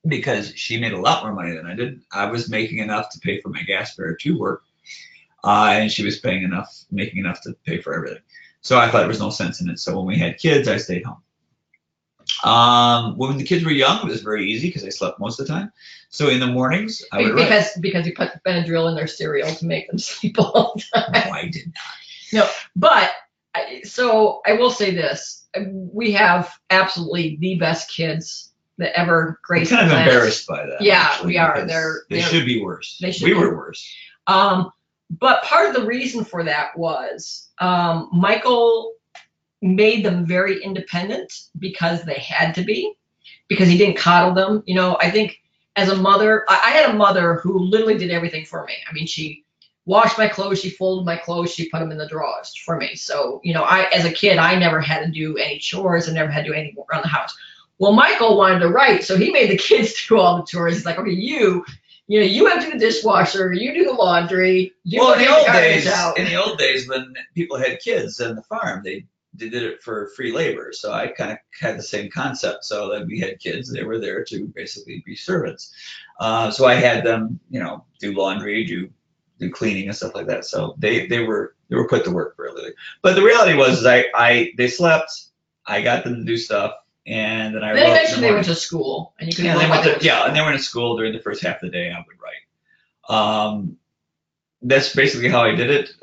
because she made a lot more money than I did. I was making enough to pay for my gas fare to work, and she was making enough to pay for everything. So I thought there was no sense in it. So when we had kids, I stayed home. When the kids were young, it was very easy because I slept most of the time. So in the mornings, I would write. Because you put Benadryl in their cereal to make them sleep all the time. No, I did not. No, but so I will say this: we have absolutely the best kids that ever graced. I'm kind of embarrassed by that. Yeah, actually, we are. They should be worse. We were worse. But part of the reason for that was Michael made them very independent because they had to be, because he didn't coddle them. You know, I think as a mother, I had a mother who literally did everything for me. I mean, she washed my clothes, she folded my clothes, she put them in the drawers for me. So, you know, as a kid, I never had to do any chores. I never had to do anything around the house. Well, Michael wanted to write, so he made the kids do all the chores. He's like, okay, you empty the dishwasher, you do the laundry, you Well, put the garbage out. in the old days when people had kids on the farm, they did it for free labor. So I kind of had the same concept. So that we had kids, they were there to basically be servants. So I had them, you know, do laundry, do cleaning and stuff like that. So they were put to work really. But the reality was they slept, I got them to do stuff. And then I then eventually they went to school, and you could and they went to school during the first half of the day. I would write. That's basically how I did it.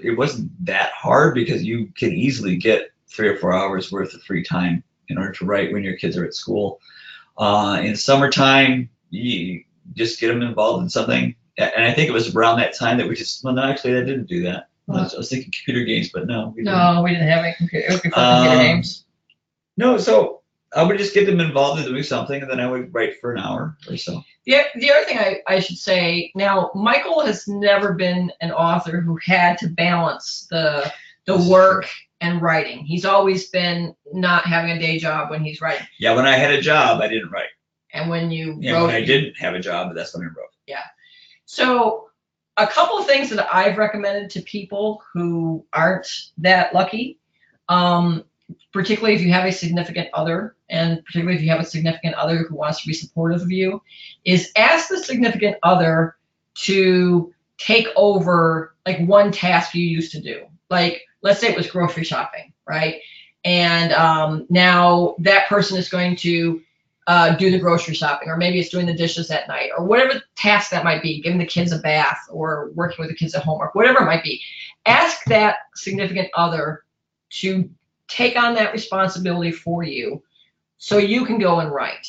It wasn't that hard because you can easily get 3 or 4 hours worth of free time in order to write when your kids are at school. In summertime, you just get them involved in something. And I think it was around that time that no, actually I didn't do that. I was thinking computer games, but no. We didn't have any computer. It was before computer games. No, so I would just get them involved in doing something, and then I would write for an hour or so. The other thing I should say, now, Michael has never been an author who had to balance the work and writing. He's always been not having a day job when he's writing. Yeah, when I had a job, I didn't write. And when you wrote, when I didn't have a job, that's when I wrote. Yeah. So a couple of things that I've recommended to people who aren't that lucky, particularly if you have a significant other, and particularly if you have a significant other who wants to be supportive of you, is ask the significant other to take over like one task you used to do. Like, let's say it was grocery shopping, right? And now that person is going to do the grocery shopping, or maybe it's doing the dishes at night, or whatever task that might be, giving the kids a bath or working with the kids at homework, whatever it might be. Ask that significant other to take on that responsibility for you so you can go and write.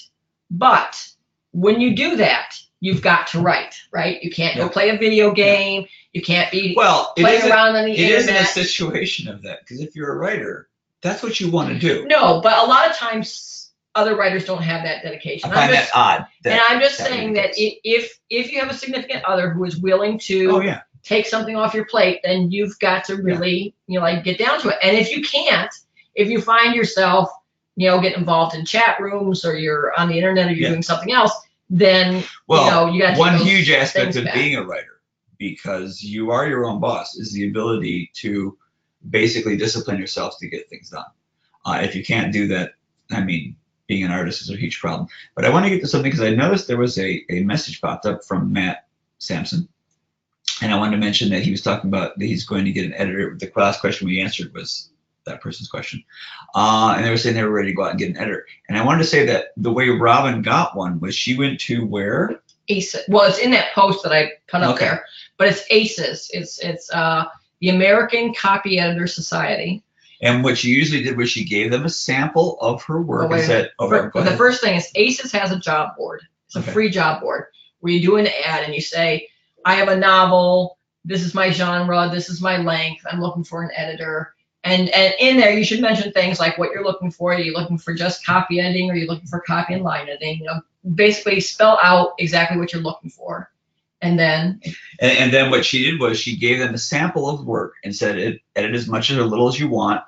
But when you do that, you've got to write, right? You can't go play a video game. You can't be playing around on the internet. It isn't a situation of that, because if you're a writer, that's what you want to do. No, but a lot of times other writers don't have that dedication. I find that odd. And I'm just saying that if you have a significant other who is willing to take something off your plate, then you've got to really, get down to it. And if you can't, if you find yourself, getting involved in chat rooms, or you're on the internet, or you're doing something else, then, you got to take one those huge aspect of back. being a writer, because you are your own boss, is the ability to basically discipline yourself to get things done. If you can't do that, I mean, being an artist is a huge problem. But I want to get to something, because I noticed there was a message popped up from Matt Sampson. And I wanted to mention that he was talking about that he's going to get an editor. The last question we answered was that person's question. And they were saying they were ready to go out and get an editor. And I wanted to say that the way Robin got one was she went to where? ACES. Well, it's in that post that I put up there, but it's ACES. It's the American Copy Editor Society. And what she usually did was she gave them a sample of her work and said, the first thing is ACES has a job board. It's a free job board where you do an ad and you say, I have a novel, this is my genre, this is my length, I'm looking for an editor. And in there, you should mention things like what you're looking for. Are you looking for just copy editing, or are you looking for copy and line editing? Basically spell out exactly what you're looking for. And then what she did was she gave them a sample of work and said, edit as much or little as you want.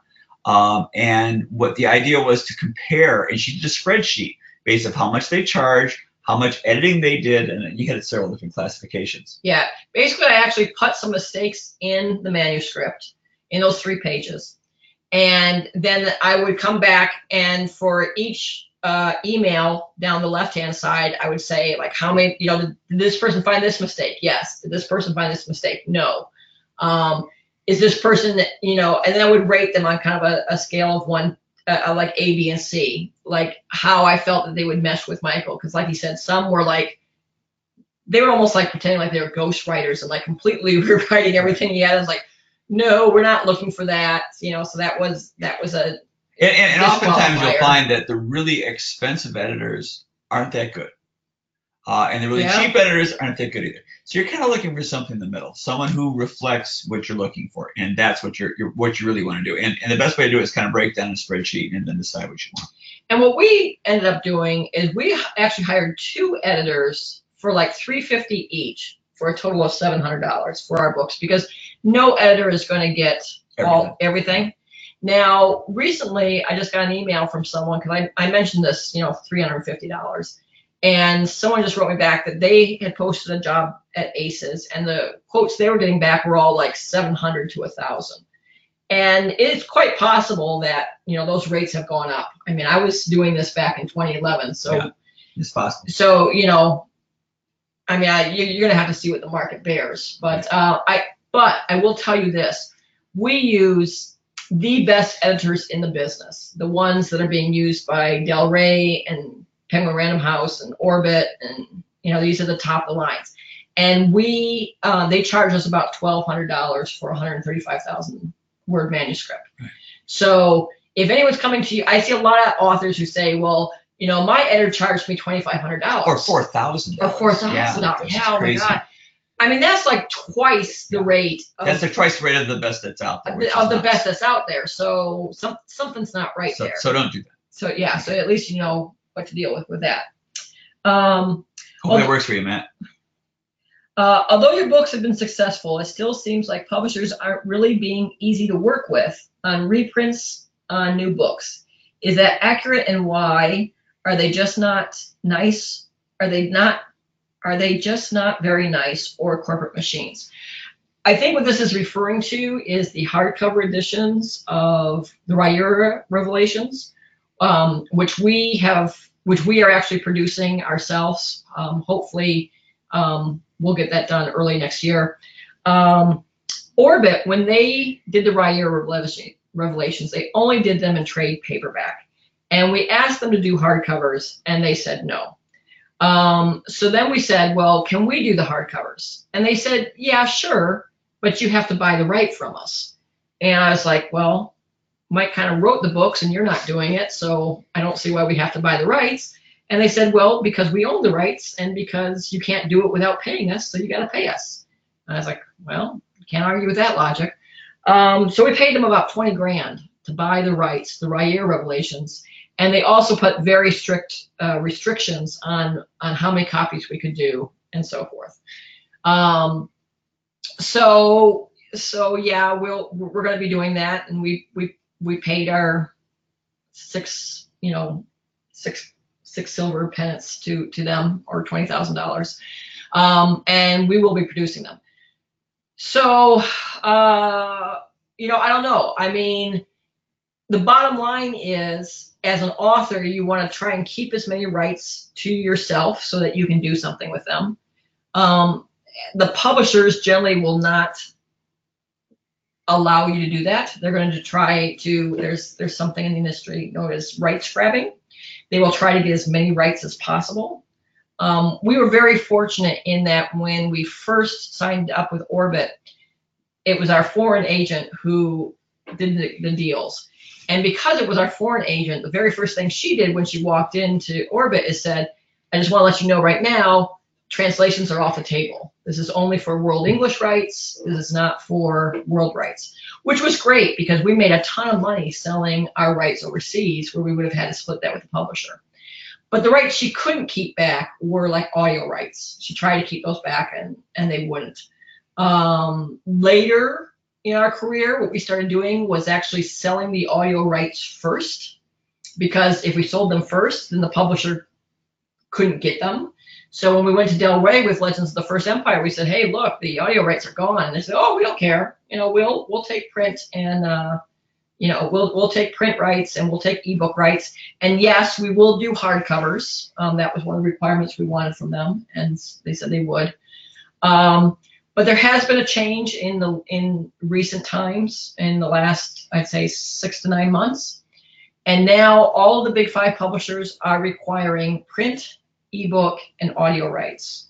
And what the idea was to compare, and she did a spreadsheet based on how much they charged, how much editing they did, and you had several different classifications. Yeah, basically I actually put some mistakes in the manuscript in those 3 pages. And then I would come back, and for each email down the left-hand side, I would say, like, how many, did this person find this mistake? Yes. Did this person find this mistake? No. Is this person, and then I would rate them on kind of a scale of 1, like A, B, and C, like how I felt that they would mesh with Michael. Because like he said, some were like, they were almost like pretending like they were ghost writers and like completely rewriting everything he had. I was like, no, we're not looking for that. So that was a. And oftentimes you'll find that the really expensive editors aren't that good. And the really cheap editors aren't that good either. So you're kind of looking for something in the middle, someone who reflects what you're looking for, and that's what what you really want to do. And the best way to do it is kind of break down a spreadsheet and then decide what you want. And what we ended up doing is we actually hired 2 editors for like $350 each for a total of $700 for our books, because no editor is going to get everything. Now, recently, I just got an email from someone, because I mentioned this, $350. And someone just wrote me back that they had posted a job at Aces, and the quotes they were getting back were all like 700 to 1,000. And it's quite possible that, those rates have gone up. I mean, I was doing this back in 2011, so yeah, it's possible. So, I mean, you're going to have to see what the market bears. But I will tell you this: we use the best editors in the business, the ones that are being used by Del Rey and Penguin Random House and Orbit, and these are the top of the lines. And they charge us about $1,200 for 135,000 word manuscript. Right. So if anyone's coming to you, I see a lot of authors who say, well, my editor charged me $2,500 or $4,000 or $4,000. Yeah, oh my God. I mean, that's like twice the rate. That's the twice rate of the best that's out there. Of the best that's out there. So something's not right there. So don't do that. So yeah, so at least you know what to deal with that. Hope that works for you, Matt. Although your books have been successful, it still seems like publishers aren't really being easy to work with on reprints on new books. Is that accurate, and why? Are they just not nice? Are they just not very nice, or corporate machines? I think what this is referring to is the hardcover editions of the Rayura Revelations, which we are actually producing ourselves. Hopefully, we'll get that done early next year. Orbit, when they did the Rayura Revelations, they only did them in trade paperback. And we asked them to do hardcovers, and they said no. So then we said, well, can we do the hardcovers? And they said, yeah, sure, but you have to buy the right from us. And I was like, well, Mike kind of wrote the books, and you're not doing it, so I don't see why we have to buy the rights. And they said, well, because we own the rights, and because you can't do it without paying us, so you got to pay us. And I was like, well, can't argue with that logic. So we paid them about $20 grand to buy the rights, the Rayura Revelations. And they also put very strict restrictions on how many copies we could do and so forth. So yeah, we're going to be doing that, and we paid our six silver pennants to them, or $20,000, and we will be producing them. So I don't know. I mean, the bottom line is, as an author, you want to try and keep as many rights to yourself so that you can do something with them. The publishers generally will not allow you to do that. They're going to try to, there's something in the industry known as rights grabbing. They will try to get as many rights as possible. We were very fortunate in that when we first signed up with Orbit, it was our foreign agent who did the deals. And because it was our foreign agent, the very first thing she did when she walked into Orbit is said, I just want to let you know right now, translations are off the table. This is only for world English rights. This is not for world rights, which was great because we made a ton of money selling our rights overseas, where we would have had to split that with the publisher. But the rights she couldn't keep back were like audio rights. She tried to keep those back, and they wouldn't. Later in our career, what we started doing was actually selling the audio rights first, because if we sold them first, then the publisher couldn't get them. So when we went to Del Rey with Legends of the First Empire, we said, hey, look, the audio rights are gone. And they said, oh, we don't care. We'll take print, and we'll take print rights, and we'll take ebook rights. And yes, we will do hardcovers. That was one of the requirements we wanted from them, and they said they would. But there has been a change in recent times, in the last, I'd say, 6 to 9 months. And now all of the big 5 publishers are requiring print, ebook, and audio rights.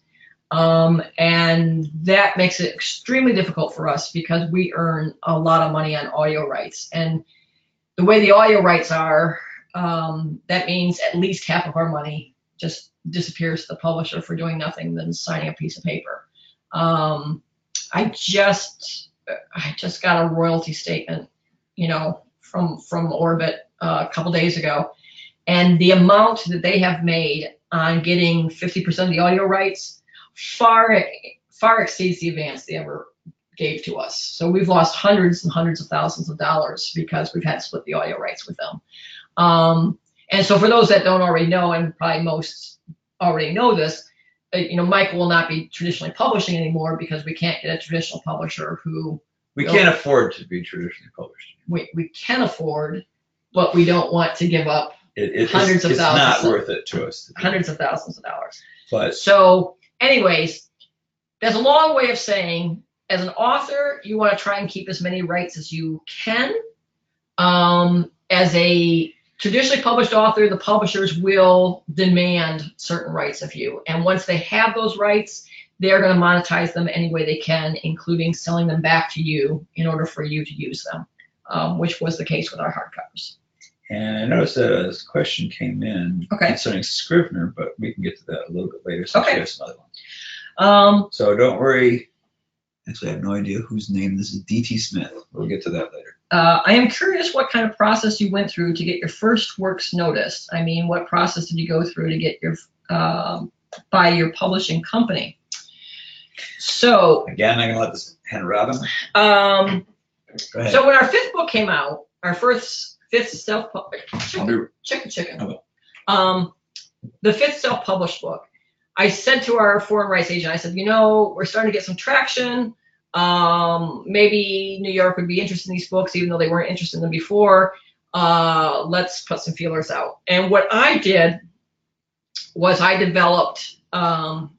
And that makes it extremely difficult for us because we earn a lot of money on audio rights. And the way the audio rights are, that means at least half of our money just disappears to the publisher for doing nothing than signing a piece of paper. I just got a royalty statement, from Orbit a couple days ago, and the amount that they have made on getting 50% of the audio rights far exceeds the advance they ever gave to us. So we've lost hundreds and hundreds of thousands of dollars because we've had to split the audio rights with them. And so for those that don't already know, and probably most already know this, Michael will not be traditionally publishing anymore because we can't get a traditional publisher who. We can't afford to be traditionally published. We can afford, but we don't want to give up hundreds of thousands. It's not worth it to us. Hundreds of thousands of dollars. But so, anyways, that's a long way of saying, as an author, you want to try and keep as many rights as you can. As a traditionally published author, the publishers will demand certain rights of you. And once they have those rights, they're going to monetize them any way they can, including selling them back to you in order for you to use them, which was the case with our hardcovers. And I noticed that a question came in concerning Scrivener, but we can get to that a little bit later since we have some other ones. So don't worry. Actually, I have no idea whose name this is. D.T. Smith. We'll get to that later. I am curious what kind of process you went through to get your first works noticed. I mean, what process did you go through to get your by your publishing company? So again, I'm gonna let this hand Robin. Go ahead. So when our fifth book came out, our fifth self-published the fifth self-published book, I said to our foreign rights agent, I said, we're starting to get some traction. Maybe New York would be interested in these books, even though they weren't interested in them before. Let's put some feelers out. And what I did was I developed a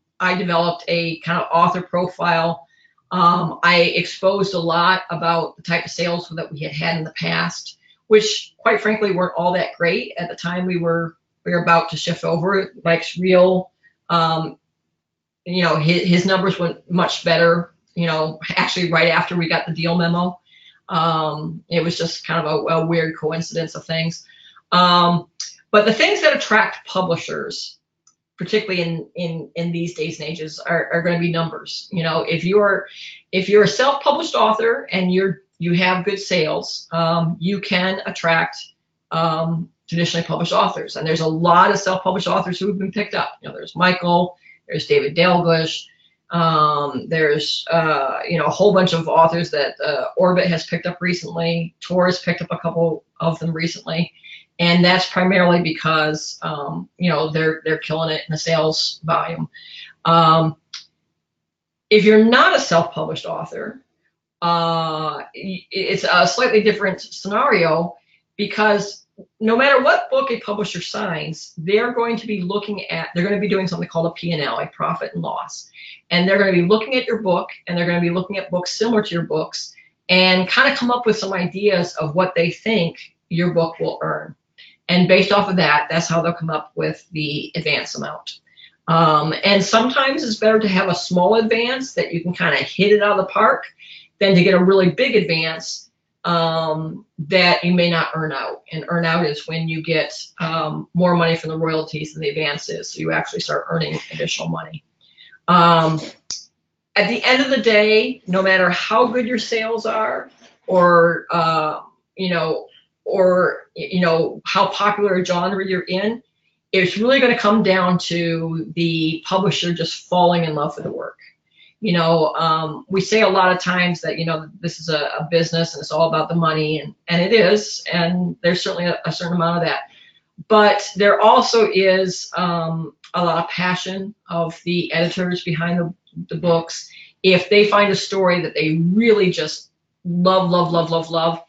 kind of author profile. I exposed a lot about the type of sales that we had in the past, which quite frankly weren't all that great at the time we were about to shift over. Mike's real, his numbers went much better, actually right after we got the deal memo. It was just kind of a weird coincidence of things. But the things that attract publishers, particularly in these days and ages, are going to be numbers. If you're a self-published author and you have good sales, you can attract traditionally published authors. And there's a lot of self-published authors who have been picked up. There's Michael, there's David Dalglish, there's a whole bunch of authors that Orbit has picked up recently. Tor has picked up a couple of them recently. And that's primarily because, they're killing it in the sales volume. If you're not a self-published author, it's a slightly different scenario, because no matter what book a publisher signs, they're going to be doing something called a P&L, a profit and loss. And they're going to be looking at your book, and they're going to be looking at books similar to your books, and kind of come up with some ideas of what they think your book will earn. And based off of that, that's how they'll come up with the advance amount. And sometimes it's better to have a small advance that you can kind of hit it out of the park than to get a really big advance that you may not earn out. And earn out is when you get more money from the royalties than the advance is. So you actually start earning additional money. At the end of the day, no matter how good your sales are, or how popular a genre you're in, it's really going to come down to the publisher just falling in love with the work. We say a lot of times that, this is a business and it's all about the money, and it is, and there's certainly a certain amount of that. But there also is a lot of passion of the editors behind the books. If they find a story that they really just love,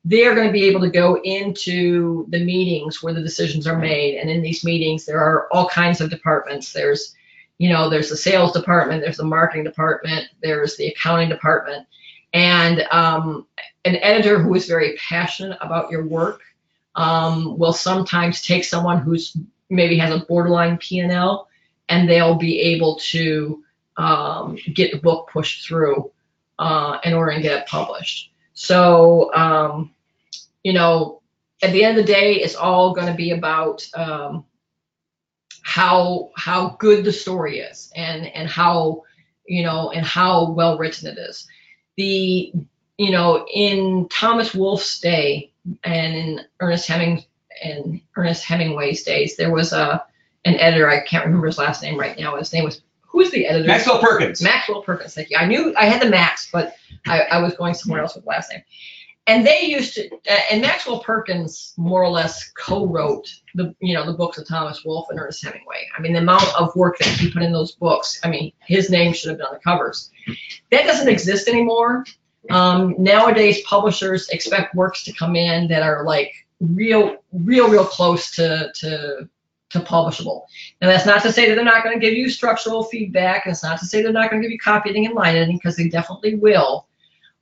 they're going to be able to go into the meetings where the decisions are made. And in these meetings, there are all kinds of departments. There's the sales department, there's the marketing department, there's the accounting department. And an editor who is very passionate about your work will sometimes take someone who's maybe has a borderline P&L, and they'll be able to get the book pushed through in order to get it published. So, at the end of the day, it's all going to be about how good the story is, and how, and how well written it is. In Thomas Wolfe's day, and in Ernest Hemingway's days, there was an editor. I can't remember his last name right now. His name was, who is the editor? Maxwell Perkins. Maxwell Perkins. Thank you. I knew I had the Max, but I was going somewhere else with the last name. And they used to, and Maxwell Perkins more or less co-wrote the books of Thomas Wolfe and Ernest Hemingway. I mean, the amount of work that he put in those books. I mean, his name should have been on the covers. That doesn't exist anymore. Nowadays, publishers expect works to come in that are like real close to publishable. And that's not to say that they're not going to give you structural feedback. And it's not to say they're not going to give you copy editing and line editing, because they definitely will.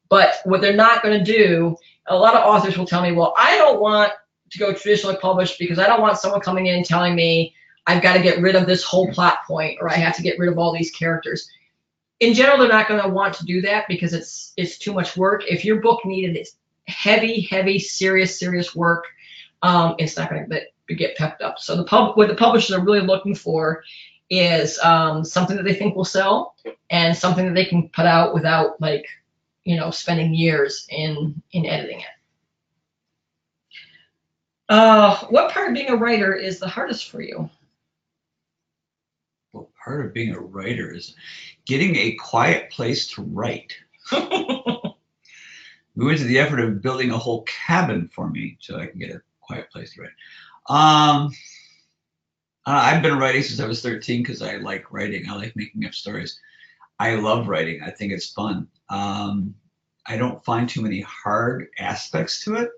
But what they're not going to do, a lot of authors will tell me, well, I don't want to go traditionally published because I don't want someone coming in and telling me I've got to get rid of this whole plot point, or I have to get rid of all these characters. In general, they're not going to want to do that because it's too much work. If your book needed heavy, serious work, it's not going to get pepped up. So what the publishers are really looking for is something that they think will sell, and something that they can put out without spending years in editing it. What part of being a writer is the hardest for you? Well, part of being a writer is getting a quiet place to write. We went to the effort of building a whole cabin for me so I can get a quiet place to write. I've been writing since I was 13 because I like writing. I like making up stories. I love writing. I think it's fun. I don't find too many hard aspects to it.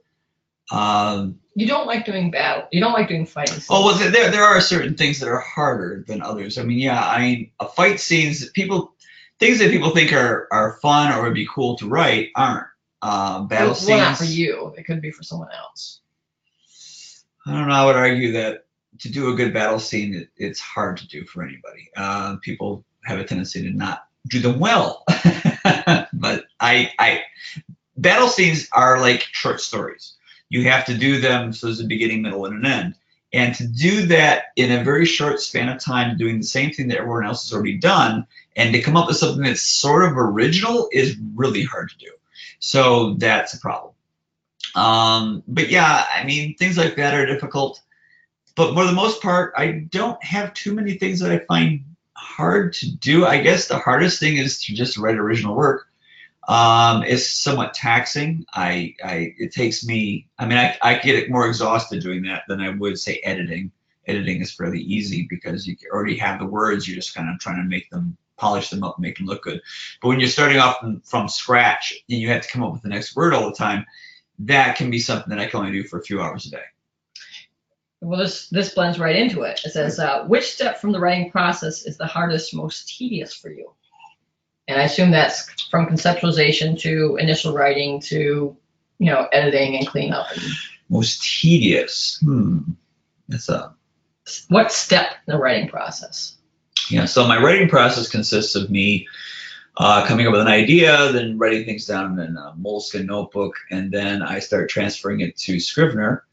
You don't like doing battle. You don't like doing fighting scenes. Oh, well, there are certain things that are harder than others. I mean, a fight scenes, things that people think are fun or would be cool to write aren't. Battle scenes. Well, not for you. It could be for someone else. I don't know. I would argue that to do a good battle scene, it's hard to do for anybody. People have a tendency to not do them well. But battle scenes are like short stories. You have to do them so there's a beginning, middle, and an end. And to do that in a very short span of time, doing the same thing that everyone else has already done, and to come up with something that's sort of original is really hard to do. So that's a problem. But yeah, I mean, things like that are difficult. But for the most part, I don't have too many things that I find hard to do. I guess the hardest thing is to just write original work. It's somewhat taxing. It takes me, I mean, I get more exhausted doing that than I would say editing. Editing is fairly easy because you already have the words. You're just kind of trying to polish them up and make them look good. But when you're starting off from scratch and you have to come up with the next word all the time, that can be something that I can only do for a few hours a day. Well, this blends right into it. It says, which step from the writing process is the hardest, most tedious for you? And I assume that's from conceptualization to initial writing to, editing and cleanup. Most tedious. What step in the writing process? Yeah, so my writing process consists of me coming up with an idea, then writing things down in a moleskin notebook, and then I start transferring it to Scrivener,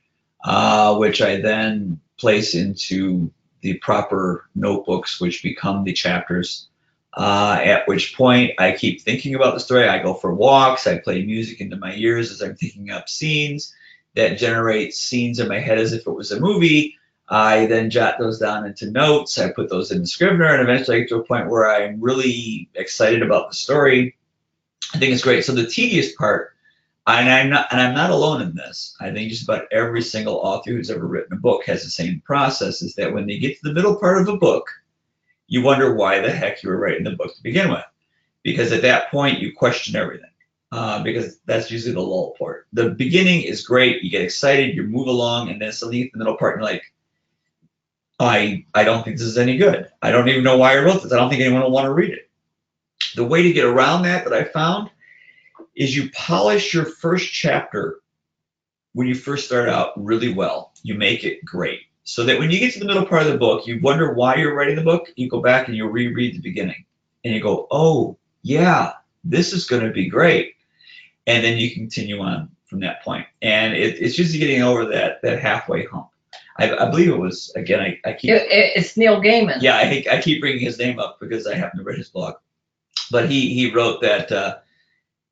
which I then place into the proper notebooks, which become the chapters. At which point I keep thinking about the story. I go for walks. I play music into my ears as I'm thinking up scenes that generate scenes in my head as if it was a movie. I then jot those down into notes. I put those in Scrivener, and eventually I get to a point where I'm really excited about the story. I think it's great. So the tedious part, and I'm not alone in this. I think just about every single author who's ever written a book has the same process, is that when they get to the middle part of a book, you wonder why the heck you were writing the book to begin with. Because at that point, you question everything. Because that's usually the lull part. The beginning is great. You get excited, you move along, and then suddenly at the middle part, you're like, I don't think this is any good. I don't even know why I wrote this. I don't think anyone will want to read it. The way to get around that I found is you polish your first chapter when you first start out really well. You make it great. So that when you get to the middle part of the book, you wonder why you're writing the book, you go back and you reread the beginning. And you go, oh, yeah, this is going to be great. And then you continue on from that point. And it's just getting over that halfway hump. I believe it was, again, I keep... It's Neil Gaiman. Yeah, I keep bringing his name up because I happen to read his blog. But he wrote that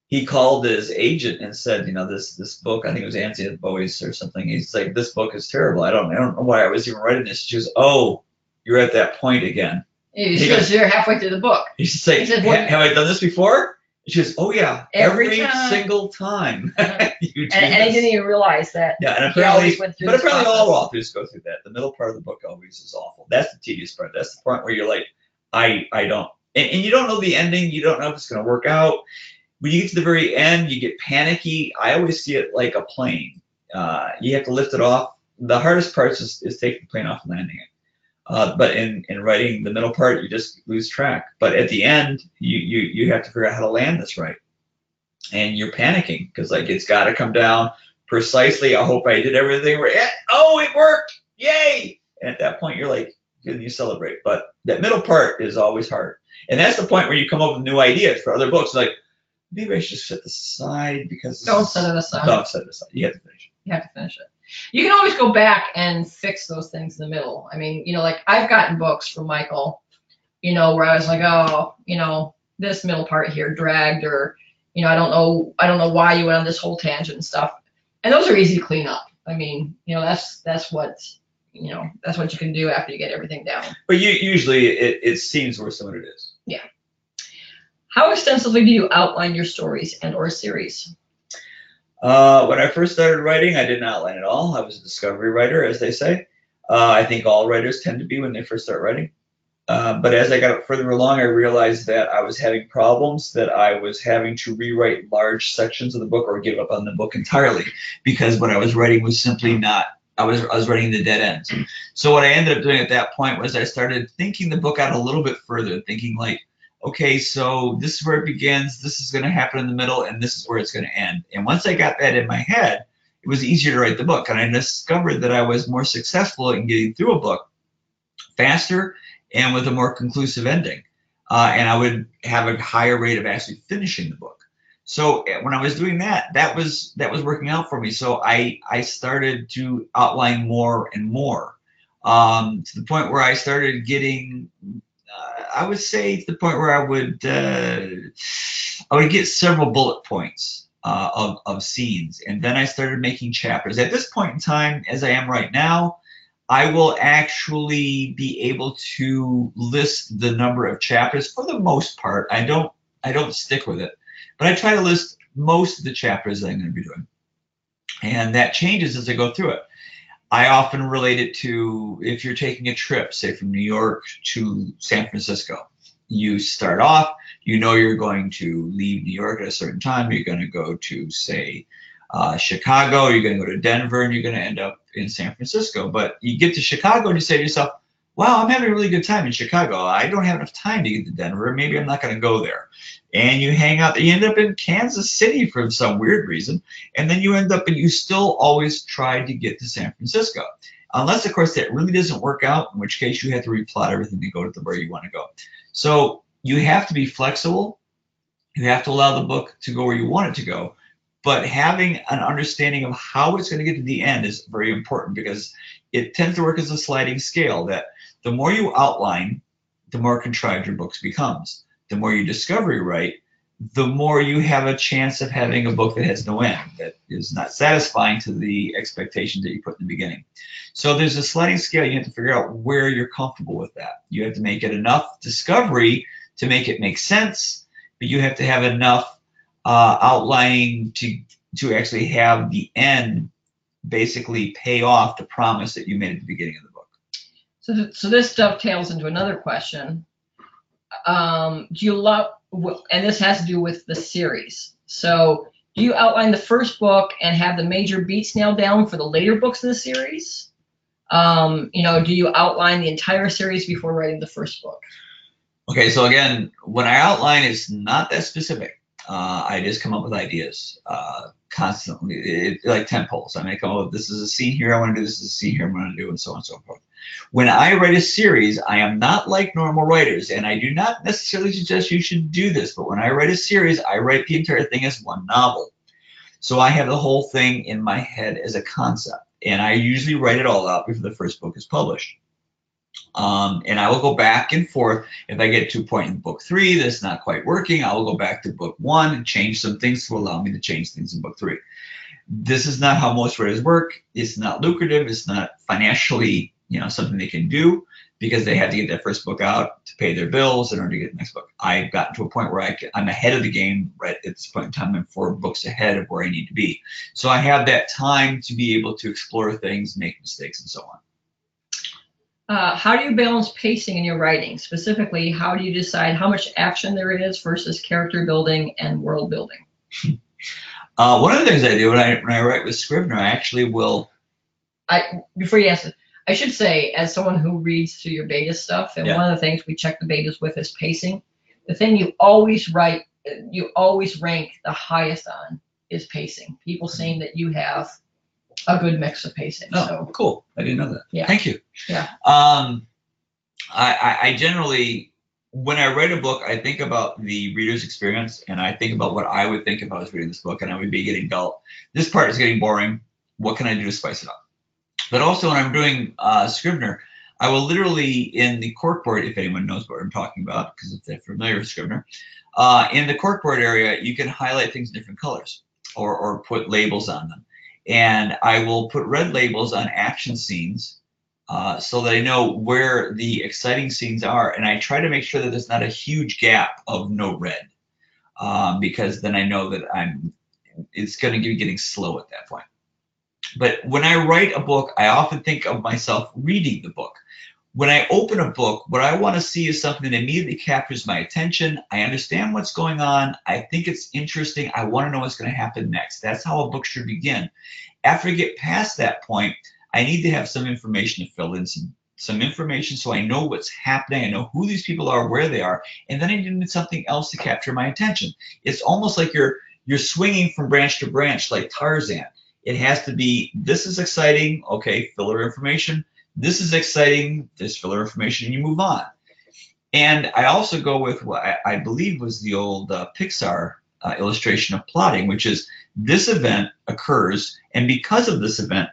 he called his agent and said, you know, this book, I think it was Anthony Bowie's or something. He's like, this book is terrible. I don't know why I was even writing this. She goes, oh, you're at that point again. Because you're halfway through the book. He's just like, have I done this before? She goes, oh yeah, every single time. You do and he didn't even realize that. Yeah, and apparently, all authors go through that. The middle part of the book always is awful. That's the tedious part. That's the part where you're like, I don't, and you don't know the ending. You don't know if it's going to work out. When you get to the very end, you get panicky. I always see it like a plane. You have to lift it off. The hardest part is taking the plane off and landing it. But in writing the middle part, you just lose track. But at the end, you have to figure out how to land this right. And you're panicking because like it's got to come down precisely. I hope I did everything right. Oh, it worked! Yay! And at that point, you're like, you celebrate. But that middle part is always hard. And that's the point where you come up with new ideas for other books. Like, maybe I should just set this aside because... Don't set it aside. Don't set it aside. You have to finish it. You have to finish it. You can always go back and fix those things in the middle. I mean, you know, like I've gotten books from Michael, you know, where I was like, oh, you know, this middle part here dragged, or, you know, I don't know why you went on this whole tangent and stuff. And those are easy to clean up. I mean, you know, that's what you can do after you get everything down. But usually it seems worse than what it is. Yeah. How extensively do you outline your stories and or series? When I first started writing, I didn't outline at all. I was a discovery writer, as they say. I think all writers tend to be when they first start writing. But as I got further along, I realized that I was having problems, that I was having to rewrite large sections of the book or give up on the book entirely because what I was writing was simply not, I was writing the dead ends. So what I ended up doing at that point was I started thinking the book out a little bit further, thinking like, okay, so this is where it begins, this is going to happen in the middle, and this is where it's going to end. And once I got that in my head, it was easier to write the book. And I discovered that I was more successful in getting through a book faster and with a more conclusive ending. And I would have a higher rate of actually finishing the book. So when I was doing that, that was working out for me. So I started to outline more and more to the point where I started getting... I would say to the point where I would get several bullet points of scenes, and then I started making chapters. At this point in time, as I am right now, I will actually be able to list the number of chapters for the most part. I don't stick with it, but I try to list most of the chapters that I'm going to be doing, and that changes as I go through it. I often relate it to if you're taking a trip, say from New York to San Francisco. You start off, you know you're going to leave New York at a certain time. You're going to go to, say, Chicago. You're going to go to Denver, and you're going to end up in San Francisco. But you get to Chicago, and you say to yourself, wow, I'm having a really good time in Chicago. I don't have enough time to get to Denver. Maybe I'm not going to go there. And you hang out. You end up in Kansas City for some weird reason. And then you end up, and you still always try to get to San Francisco. Unless, of course, that really doesn't work out, in which case you have to replot everything to go to where you want to go. So you have to be flexible. You have to allow the book to go where you want it to go. But having an understanding of how it's going to get to the end is very important, because it tends to work as a sliding scale, that the more you outline, the more contrived your book becomes. The more you discovery write, the more you have a chance of having a book that has no end, that is not satisfying to the expectations that you put in the beginning. So there's a sliding scale. You have to figure out where you're comfortable with that. You have to make it enough discovery to make it make sense, but you have to have enough outlining to actually have the end basically pay off the promise that you made at the beginning of the book. So this dovetails into another question. Do you love, and this has to do with the series, so do you outline the first book and have the major beats nailed down for the later books of the series? You know, do you outline the entire series before writing the first book? Okay, so again, when I outline, it's not that specific. I just come up with ideas constantly, like tent poles. I may come up with, this is a scene here I want to do, this is a scene here I'm going to do, and so on and so forth. When I write a series, I am not like normal writers, and I do not necessarily suggest you should do this, but when I write a series, I write the entire thing as one novel. So I have the whole thing in my head as a concept. And I usually write it all out before the first book is published. And I will go back and forth. If I get to a point in book 3 that's not quite working, I will go back to book 1 and change some things to allow me to change things in book 3. This is not how most writers work. It's not lucrative. It's not financially, something they can do, because they have to get that first book out to pay their bills in order to get the next book. I've gotten to a point where I'm ahead of the game right at this point in time. I'm 4 books ahead of where I need to be. So I have that time to be able to explore things, make mistakes, and so on. How do you balance pacing in your writing? Specifically, how do you decide how much action there is versus character building and world building? One of the things I do when I write with Scrivener, I actually will. Before you answer, I should say, as someone who reads through your beta stuff, and one of the things we check the betas with is pacing. The thing you always rank the highest on is pacing. People saying that you have a good mix of pacing. Oh, so cool. I didn't know that. Yeah. Thank you. Yeah. I generally, when I write a book, I think about the reader's experience, and I think about what I would think if I was reading this book and I would be getting dull. This part is getting boring. What can I do to spice it up? But also when I'm doing Scrivener, I will literally, in the corkboard, if anyone knows what I'm talking about, because if they're familiar with Scrivener, in the corkboard area, you can highlight things in different colors or put labels on them. And I will put red labels on action scenes so that I know where the exciting scenes are. And I try to make sure that there's not a huge gap of no red, because then I know that it's going to be getting slow at that point. But when I write a book, I often think of myself reading the book. When I open a book, what I want to see is something that immediately captures my attention. I understand what's going on. I think it's interesting. I want to know what's going to happen next. That's how a book should begin. After I get past that point, I need to have some information to fill in, some information so I know what's happening. I know who these people are, where they are, and then I need something else to capture my attention. It's almost like you're swinging from branch to branch like Tarzan. It has to be, this is exciting, okay, filler information. This is exciting, this filler information, and you move on. And I also go with what I believe was the old Pixar illustration of plotting, which is this event occurs, and because of this event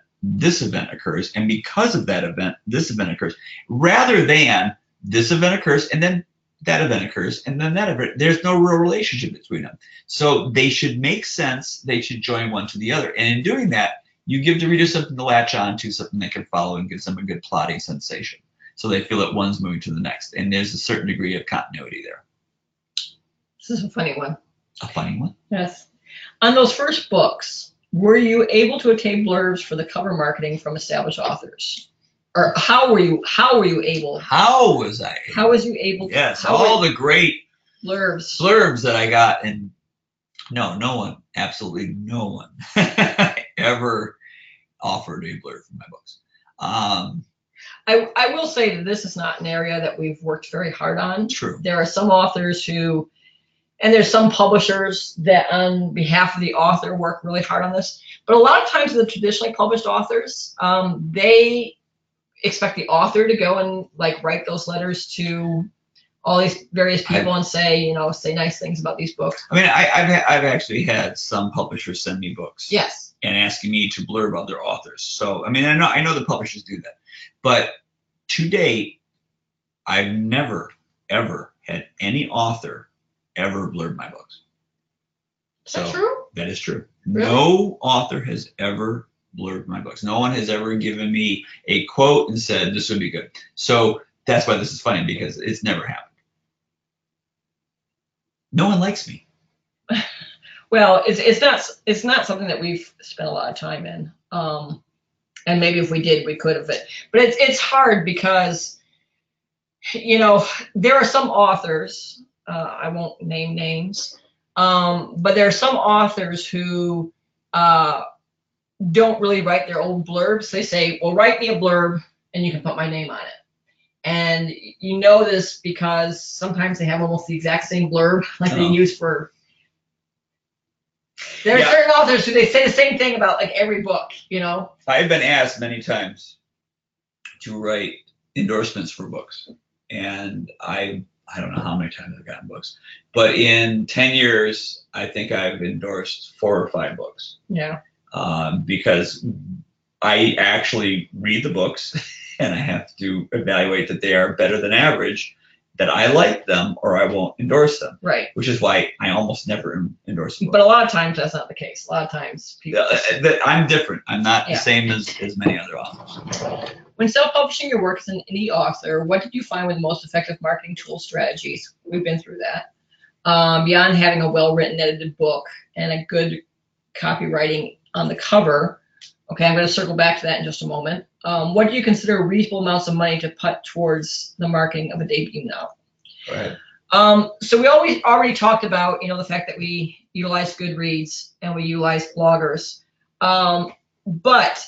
occurs, and because of that event, this event occurs, rather than this event occurs, and then that event occurs, and then that event. There's no real relationship between them. So they should make sense. They should join one to the other. And in doing that, you give the reader something to latch on to, something they can follow, and gives them a good plotting sensation. So they feel that one's moving to the next. And there's a certain degree of continuity there. This is a funny one. A funny one? Yes. On those first books, were you able to obtain blurbs for the cover marketing from established authors? Or how were you able? How was I able? How was you able to? Yes, all the great blurbs that I got. And no one, absolutely no one ever offered a blurb for my books. I will say that this is not an area that we've worked very hard on. True. There are some authors who, and there's some publishers that on behalf of the author work really hard on this. But a lot of times the traditionally published authors, they expect the author to go and like write those letters to all these various people and say nice things about these books. I mean, I've actually had some publishers send me books. Yes. And asking me to blurb other authors. So I mean, I know the publishers do that, but to date, I've never ever had any author ever blurb my books. Is that true? That is true. Really? No author has ever blurb my books. No one has ever given me a quote and said this would be good. So that's why this is funny, because it's never happened. No one likes me. Well, it's not something that we've spent a lot of time in. And maybe if we did, we could have it. But it's hard because there are some authors, I won't name names, but there are some authors who don't really write their own blurbs. They say, well, write me a blurb and you can put my name on it. And you know this because sometimes they have almost the exact same blurb like they use for. There are certain authors who they say the same thing about like every book, I've been asked many times to write endorsements for books. And I don't know how many times I've gotten books. But in 10 years, I think I've endorsed 4 or 5 books. Yeah. Because I actually read the books and I have to evaluate that they are better than average, that I like them or I won't endorse them. Right. Which is why I almost never endorse them. But a lot of times that's not the case. A lot of times people I'm different. I'm not Yeah. the same as many other authors. When self-publishing your work as an indie author, what did you find were the most effective marketing tool strategies? We've been through that. Beyond having a well-written, edited book and a good copywriting on the cover. Okay, I'm going to circle back to that in just a moment. What do you consider reasonable amounts of money to put towards the marketing of a debut novel? Go ahead. So we already talked about, the fact that we utilize Goodreads and we utilize bloggers. But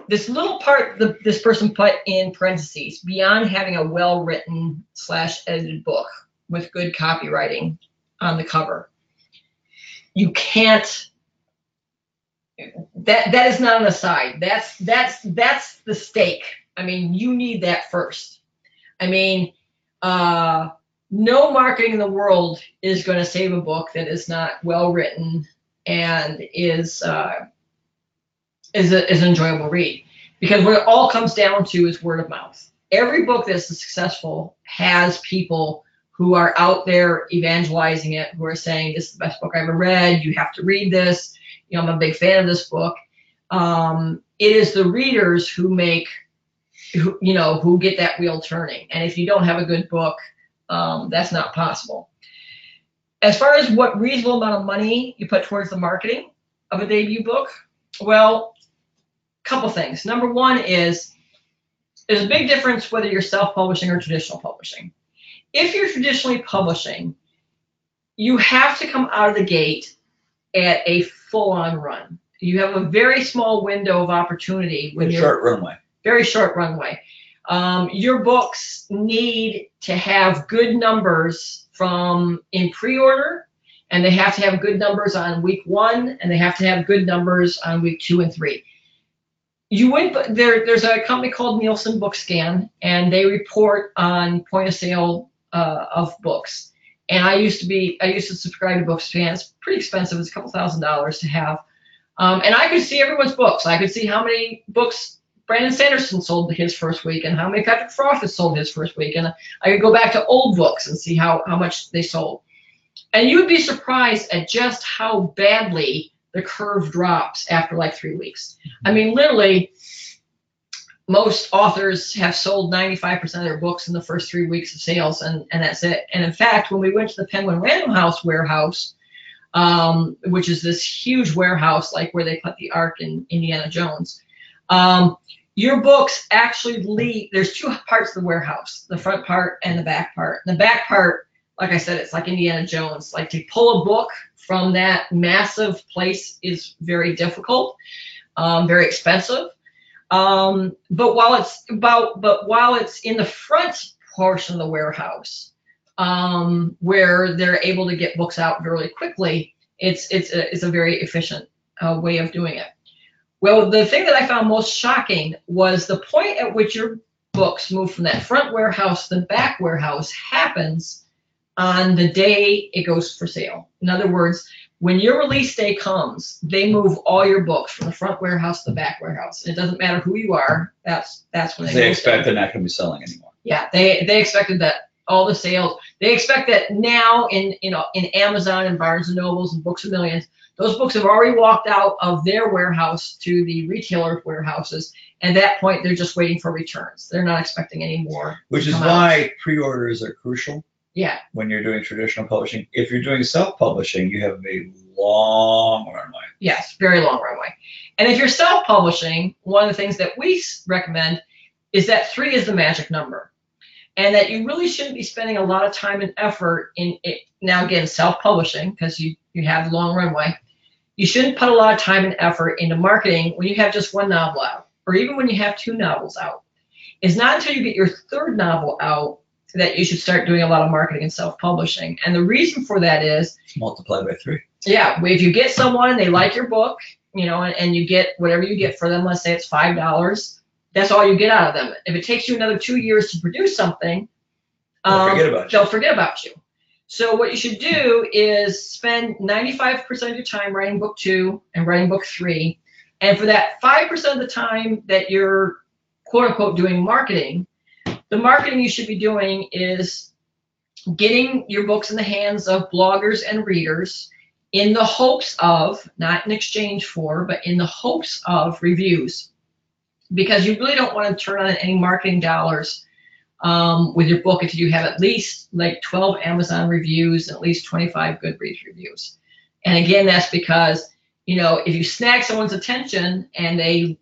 this little part this person put in parentheses, beyond having a well-written / edited book with good copywriting on the cover, you can't. That is not an aside. That's the stake. I mean, you need that first. I mean, no marketing in the world is going to save a book that is not well written and is an enjoyable read. Because what it all comes down to is word of mouth. Every book that's successful has people who are out there evangelizing it, who are saying, this is the best book I ever read, you have to read this, I'm a big fan of this book. It is the readers who who get that wheel turning. And if you don't have a good book, that's not possible. As far as what reasonable amount of money you put towards the marketing of a debut book, well, a couple things. Number one is, there's a big difference whether you're self-publishing or traditional publishing. If you're traditionally publishing, you have to come out of the gate at a full-on run. You have a very small window of opportunity. Short runway. Very short runway. Your books need to have good numbers in pre-order, and they have to have good numbers on week 1, and they have to have good numbers on week 2 and 3. There's a company called Nielsen Bookscan, and they report on point of sale of books. And I used to subscribe to Bookscan. It's pretty expensive. It's a couple $1,000s to have. And I could see everyone's books. I could see how many books Brandon Sanderson sold his first week and how many Patrick Frost has sold his first week. And I could go back to old books and see how much they sold. And you would be surprised at just how badly the curve drops after like 3 weeks. I mean, literally, most authors have sold 95% of their books in the first 3 weeks of sales, and that's it. And in fact, when we went to the Penguin Random House warehouse, which is this huge warehouse, like where they put the Ark in Indiana Jones, your books actually leave. There's 2 parts of the warehouse, the front part and the back part. And the back part, like I said, it's like Indiana Jones. Like, to pull a book from that massive place is very difficult, very expensive. But while it's in the front portion of the warehouse, where they're able to get books out very quickly, it's a very efficient way of doing it. Well, the thing that I found most shocking was the point at which your books move from that front warehouse to the back warehouse happens on the day it goes for sale. In other words, when your release day comes, they move all your books from the front warehouse to the back warehouse. It doesn't matter who you are. That's when they expect they're not going to be selling anymore. Yeah, they expected that all the sales. They expect that now in Amazon and Barnes and Nobles and Books A Million, those books have already walked out of their warehouse to the retailer warehouses. And at that point, they're just waiting for returns. They're not expecting any more. Which is why pre-orders are crucial. Yeah. When you're doing traditional publishing. If you're doing self-publishing, you have a long runway. Yes, very long runway. And if you're self-publishing, one of the things that we recommend is that 3 is the magic number. And that you really shouldn't be spending a lot of time and effort in it. Now, again, self-publishing, because you have a long runway. You shouldn't put a lot of time and effort into marketing when you have just 1 novel out, or even when you have 2 novels out. It's not until you get your 3rd novel out that you should start doing a lot of marketing and self-publishing. And the reason for that is multiply by 3. Yeah, if you get someone, they like your book, and you get whatever you get for them, let's say it's $5, that's all you get out of them. If it takes you another 2 years to produce something, they'll forget about you. So what you should do is spend 95% of your time writing book 2 and writing book 3. And for that 5% of the time that you're quote unquote doing marketing, the marketing you should be doing is getting your books in the hands of bloggers and readers in the hopes of, not in exchange for, but in the hopes of reviews. Because you really don't want to turn on any marketing dollars with your book until you have at least like 12 Amazon reviews and at least 25 Goodreads reviews. And again, that's because, you know, if you snag someone's attention and they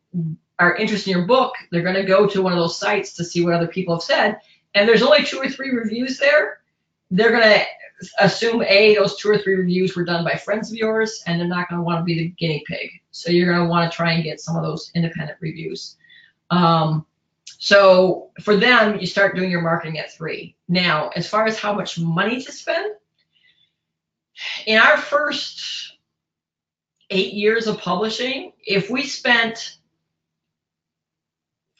are interested in your book, they're going to go to one of those sites to see what other people have said. And there's only 2 or 3 reviews there. They're going to assume those 2 or 3 reviews were done by friends of yours, and they're not going to want to be the guinea pig. So you're going to want to try and get some of those independent reviews. So for them, you start doing your marketing at 3. Now, as far as how much money to spend, in our first 8 years of publishing, if we spent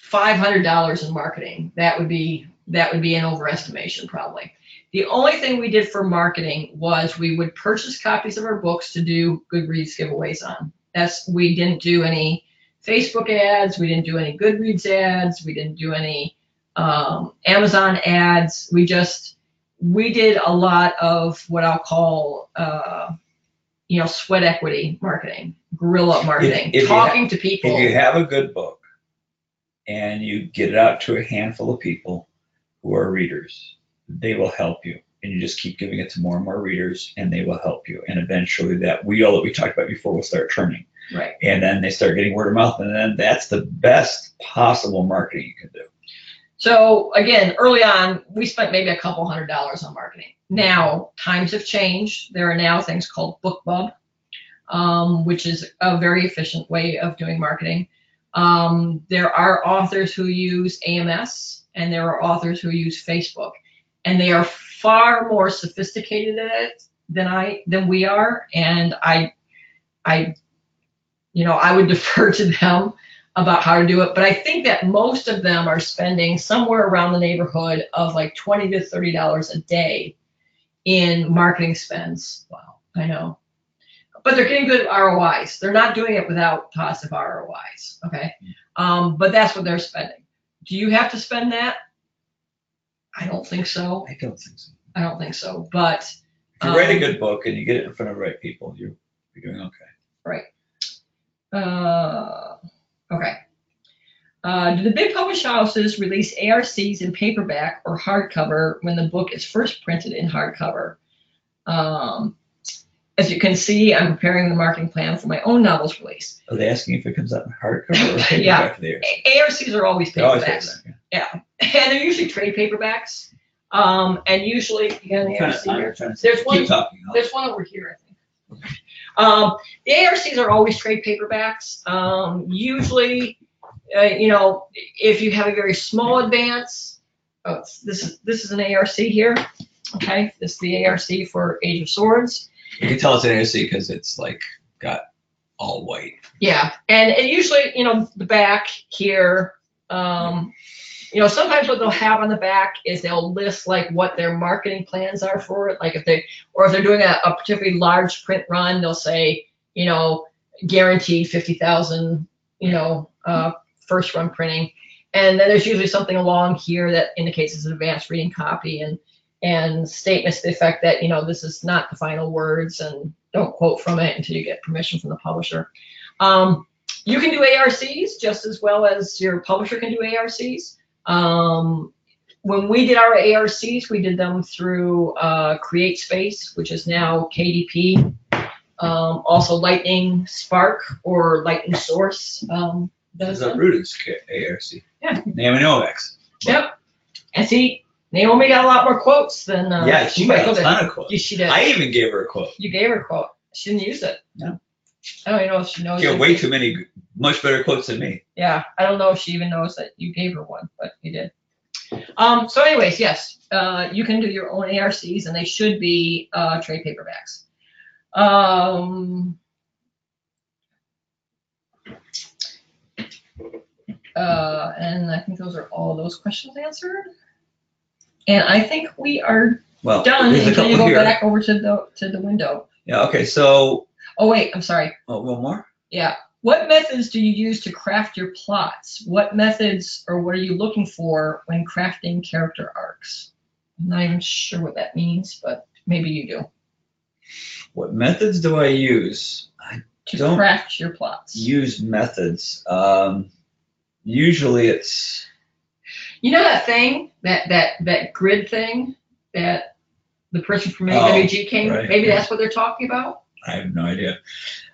$500 in marketing, that would be an overestimation probably. The only thing we did for marketing was we would purchase copies of our books to do Goodreads giveaways on. We didn't do any Facebook ads, we didn't do any Goodreads ads, we didn't do any Amazon ads. We did a lot of what I'll call sweat equity marketing, guerrilla marketing, talking to people. If you have a good book and you get it out to a handful of people who are readers, they will help you. And you just keep giving it to more and more readers, and they will help you. And eventually that wheel that we talked about before will start turning. Right. And then they start getting word of mouth, and then that's the best possible marketing you can do. So again, early on, we spent maybe a couple $100s on marketing. Now, times have changed. There are now things called BookBub, which is a very efficient way of doing marketing. There are authors who use AMS, and there are authors who use Facebook, and they are far more sophisticated at it than we are. And I would defer to them about how to do it. But I think that most of them are spending somewhere around the neighborhood of like $20 to $30 a day in marketing spends. Wow, I know. But they're getting good ROIs. They're not doing it without positive ROIs, okay? But that's what they're spending. Do you have to spend that? I don't think so. I don't think so. I don't think so. But if you write a good book and you get it in front of the right people, you're doing okay. Right. Okay. Do the big publish houses release ARCs in paperback or hardcover when the book is first printed in hardcover? As you can see, I'm preparing the marketing plan for my own novel's release. Are they asking if it comes out in hardcover or paperback? Yeah. ARCs are always paperbacks. Yeah. And they're usually trade paperbacks. And usually, again, the ARC here. There's one over here, I think. The ARCs are always trade paperbacks. Usually, if you have a very small advance, this is an ARC here. Okay, this is the ARC for Age of Swords. You can tell it's an ARC because it's like got all white. Yeah, and usually, the back here. Sometimes what they'll have on the back is they'll list like what their marketing plans are for it. Like if they're doing a particularly large print run, they'll say, guaranteed 50,000, first run printing. And then there's usually something along here that indicates it's an advanced reading copy and statements to the effect that, this is not the final words and don't quote from it until you get permission from the publisher. You can do ARCs just as well as your publisher can do ARCs. When we did our ARCs, we did them through CreateSpace, which is now KDP. Also Lightning Spark or Lightning Source. There's a Rudens ARC. Yeah. Naomi Novak's. Yep. And see, Naomi got a lot more quotes than. Yeah, she got a ton of quotes. Yeah, she did. I even gave her a quote. You gave her a quote. She didn't use it. No. I don't even know if she knows. She got way too many, much better quotes than me. Yeah, I don't know if she even knows that you gave her one, but you did. So anyways, yes, you can do your own ARCs, and they should be trade paperbacks. And I think those are all those questions answered. And I think we are done until you go back over to the window. Yeah. Okay. So. Oh wait, I'm sorry. Oh, one more. Yeah. What methods do you use to craft your plots? What methods or what are you looking for when crafting character arcs? I'm not even sure what that means, but maybe you do. What methods do I use? I To don't craft your plots. use methods. Usually it's, You know that thing, that grid thing that the person from AWG came, right, maybe yeah. that's what they're talking about? I have no idea.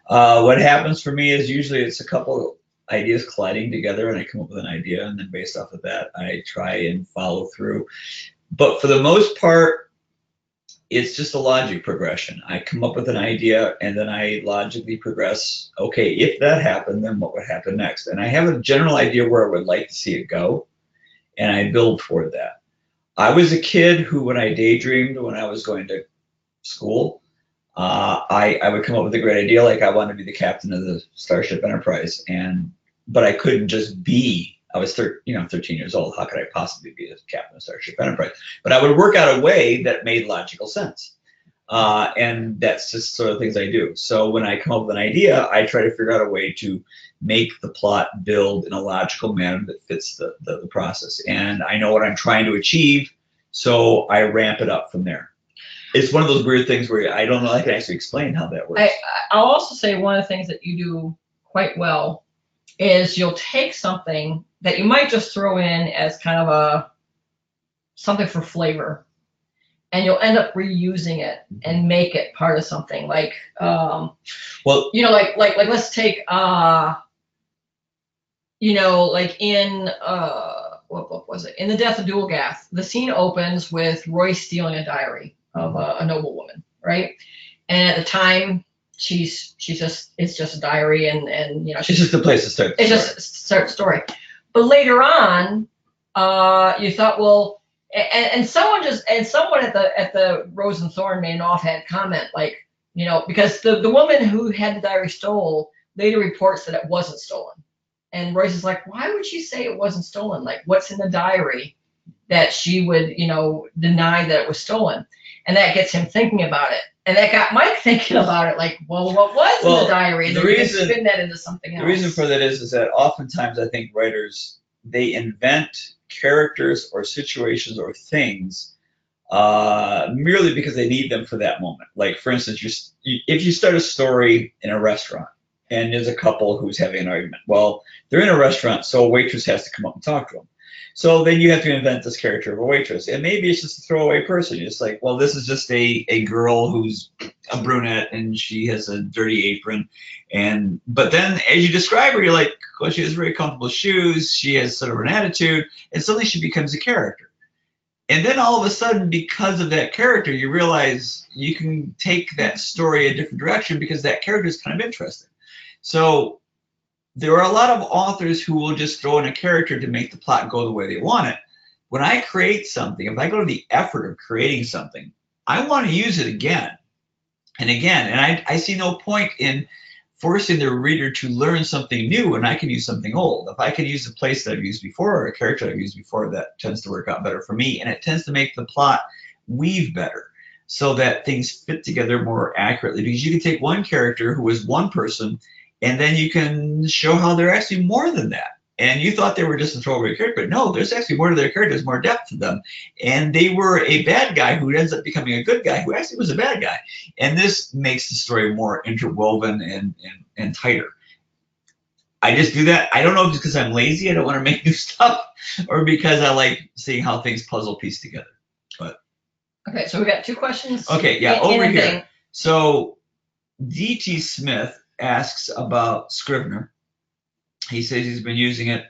What happens for me is usually it's a couple ideas colliding together and I come up with an idea, and then based off of that, I try and follow through. But for the most part, it's just a logic progression. I come up with an idea and then I logically progress. Okay, if that happened, then what would happen next? And I have a general idea where I would like to see it go, and I build toward that. I was a kid who, when I daydreamed when I was going to school, I would come up with a great idea, like I wanted to be the captain of the Starship Enterprise, but I couldn't just be. I was 13 years old. How could I possibly be the captain of Starship Enterprise? But I would work out a way that made logical sense, and that's just sort of things I do. So when I come up with an idea, I try to figure out a way to make the plot build in a logical manner that fits the process, and I know what I'm trying to achieve, so I ramp it up from there. It's one of those weird things where I don't know. I can actually explain how that works. I'll also say one of the things that you do quite well is you'll take something that you might just throw in as kind of something for flavor, and you'll end up reusing it and make it part of something. Like, well, like let's take, like in what book was it? In The Death of Dualgath, the scene opens with Roy stealing a diary of a noblewoman, right? And at the time, it's just a diary, and it's just a place to start. It's just start story. But later on, you thought, well, and someone at the Rose and Thorn made an offhand comment, like, because the woman who had the diary stole later reports that it wasn't stolen, and Royce is like, why would she say it wasn't stolen? Like, what's in the diary that she would deny that it was stolen? And that gets him thinking about it. And that got Mike thinking about it, like, well, what was in the diary? And then you can spin that into something else. The reason for that is that oftentimes I think writers, they invent characters or situations or things merely because they need them for that moment. Like, for instance, if you start a story in a restaurant and there's a couple who's having an argument, well, they're in a restaurant, so a waitress has to come up and talk to them. So then you have to invent this character of a waitress. And maybe it's just a throwaway person. You're just like, well, this is just a girl who's a brunette and she has a dirty apron. But then as you describe her, you're like, well, she has very comfortable shoes. She has sort of an attitude. And suddenly she becomes a character. And then all of a sudden, because of that character, you realize you can take that story a different direction because that character is kind of interesting. So there are a lot of authors who will just throw in a character to make the plot go the way they want it. When I create something, if I go to the effort of creating something, I want to use it again and again. And I see no point in forcing the reader to learn something new when I can use something old. If I can use a place that I've used before or a character I've used before, that tends to work out better for me. And it tends to make the plot weave better so that things fit together more accurately. Because you can take one character who is one person, and then you can show how they're actually more than that. And you thought they were just a throwaway character, but no, there's actually more to their characters, more depth to them. And they were a bad guy who ends up becoming a good guy who actually was a bad guy. And this makes the story more interwoven and tighter. I just do that. I don't know if it's because I'm lazy, I don't want to make new stuff, or because I like seeing how things puzzle piece together. But okay, so we got two questions. Okay, yeah, over here. So D.T. Smith asks about Scrivener. He says he's been using it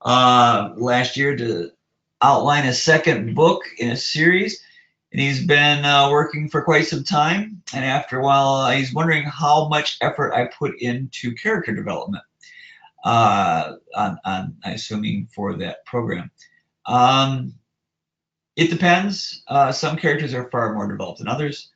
last year to outline a second book in a series, and he's been working for quite some time. And after a while, he's wondering how much effort I put into character development. I'm assuming for that program. It depends. Some characters are far more developed than others.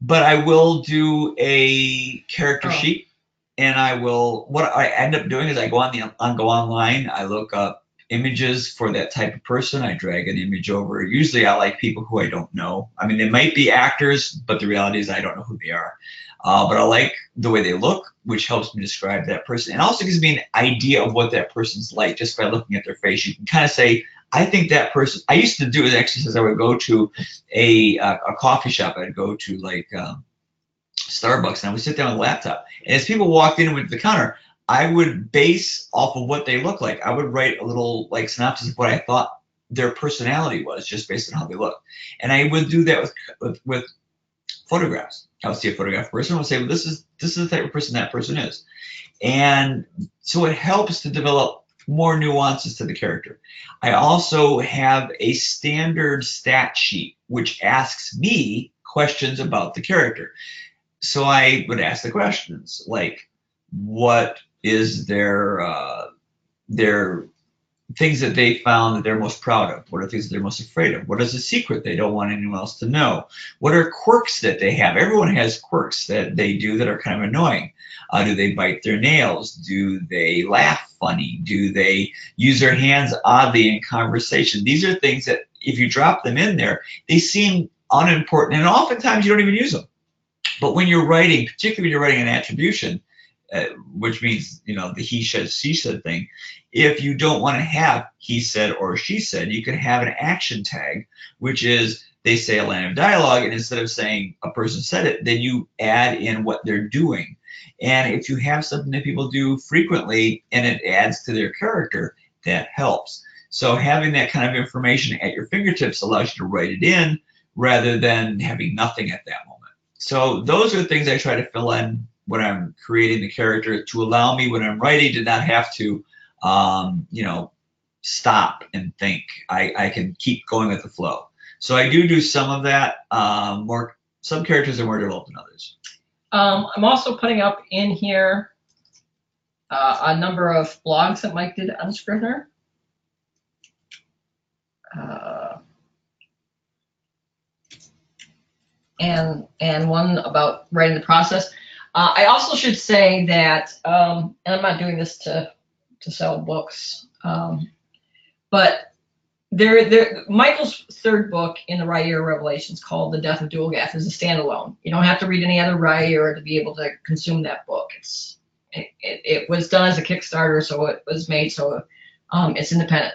But I will do a character sheet, and what I end up doing is I go online, I look up images for that type of person, I drag an image over. Usually I like people who I don't know. I mean, they might be actors, but the reality is I don't know who they are. but I like the way they look, which helps me describe that person, and also gives me an idea of what that person's like just by looking at their face. You can kind of say, I think that person. I used to do an exercise. I would go to a coffee shop. I'd go to like Starbucks, and I would sit down with a laptop. And as people walked in and went to the counter, I would base off of what they look like. I would write a little like synopsis of what I thought their personality was, just based on how they look. And I would do that with photographs. I would see a photograph person and would say, well, this is the type of person that person is. And so it helps to develop more nuances to the character. I also have a standard stat sheet which asks me questions about the character. So I would ask the questions like, what is their things that they found that they're most proud of? What are things that they're most afraid of? What is a secret they don't want anyone else to know? What are quirks that they have? Everyone has quirks that they do that are kind of annoying. Do they bite their nails? Do they laugh funny? Do they use their hands oddly in conversation? These are things that if you drop them in there, they seem unimportant, and oftentimes you don't even use them. But when you're writing, particularly when you're writing an attribution, which means, you know, the he said, she said thing, if you don't want to have he said or she said, you can have an action tag, which is they say a line of dialogue, and instead of saying a person said it, then you add in what they're doing. And if you have something that people do frequently and it adds to their character, that helps. So having that kind of information at your fingertips allows you to write it in rather than having nothing at that moment. So those are the things I try to fill in when I'm creating the character, to allow me when I'm writing to not have to, stop and think. I can keep going with the flow. So I do some of that. Some characters are more developed than others. I'm also putting up in here a number of blogs that Mike did on Scrivener. And one about writing the process. I also should say that, and I'm not doing this to sell books, but Michael's third book in the Writer Revelations, called The Death of Dual Gaff, is a standalone. You don't have to read any other writer to be able to consume that book. It was done as a Kickstarter, so it was made so it's independent.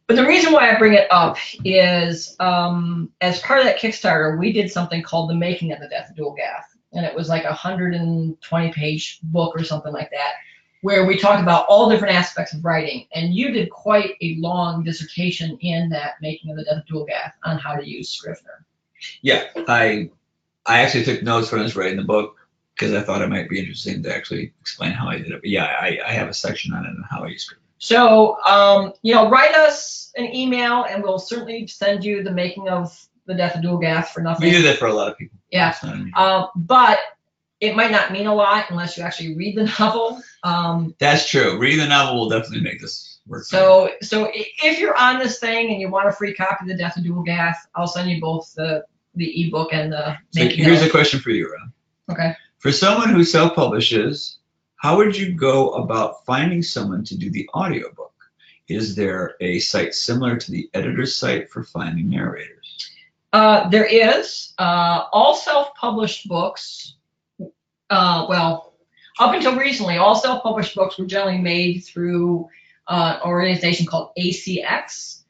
But the reason why I bring it up is as part of that Kickstarter, we did something called The Making of the Death of Dual Gaff. And it was like a 120-page book or something like that, where we talked about all different aspects of writing. And you did quite a long dissertation in that Making of the Death of Dual Gaff on how to use Scrivener. Yeah, I actually took notes when I was writing the book because I thought it might be interesting to actually explain how I did it. But yeah, I have a section on it and how I use Scrivener. So, write us an email and we'll certainly send you the Making of the Death of Dual Gaff for nothing. We do that for a lot of people. Yeah. But it might not mean a lot unless you actually read the novel. That's true. Reading the novel will definitely make this work. So if you're on this thing and you want a free copy of The Death of Dual Gaff, I'll send you both the ebook and the Making. Here's a question for you, Rob. Okay. For someone who self-publishes, how would you go about finding someone to do the audiobook? Is there a site similar to the editor's site for finding narrators? There is. All self-published books, up until recently, all self-published books were generally made through an organization called ACX.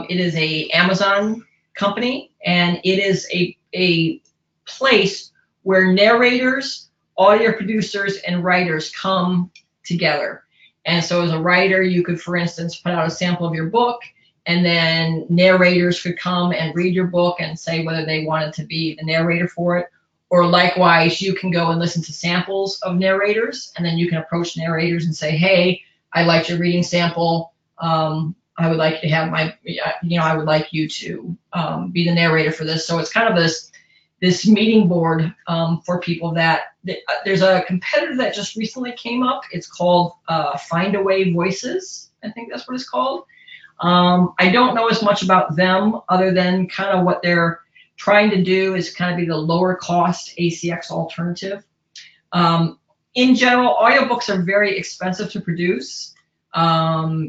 It is a Amazon company, and it is a place where narrators, audio producers, and writers come together. And so as a writer, you could, for instance, put out a sample of your book, and then narrators could come and read your book and say whether they wanted to be the narrator for it. Or likewise, you can go and listen to samples of narrators, and then you can approach narrators and say, hey, I liked your reading sample. I would like you to have I would like you to be the narrator for this. So it's kind of this meeting board for people that there's a competitor that just recently came up. It's called Findaway Voices. I think that's what it's called. I don't know as much about them other than kind of what they're trying to do is kind of be the lower cost ACX alternative. In general, audiobooks are very expensive to produce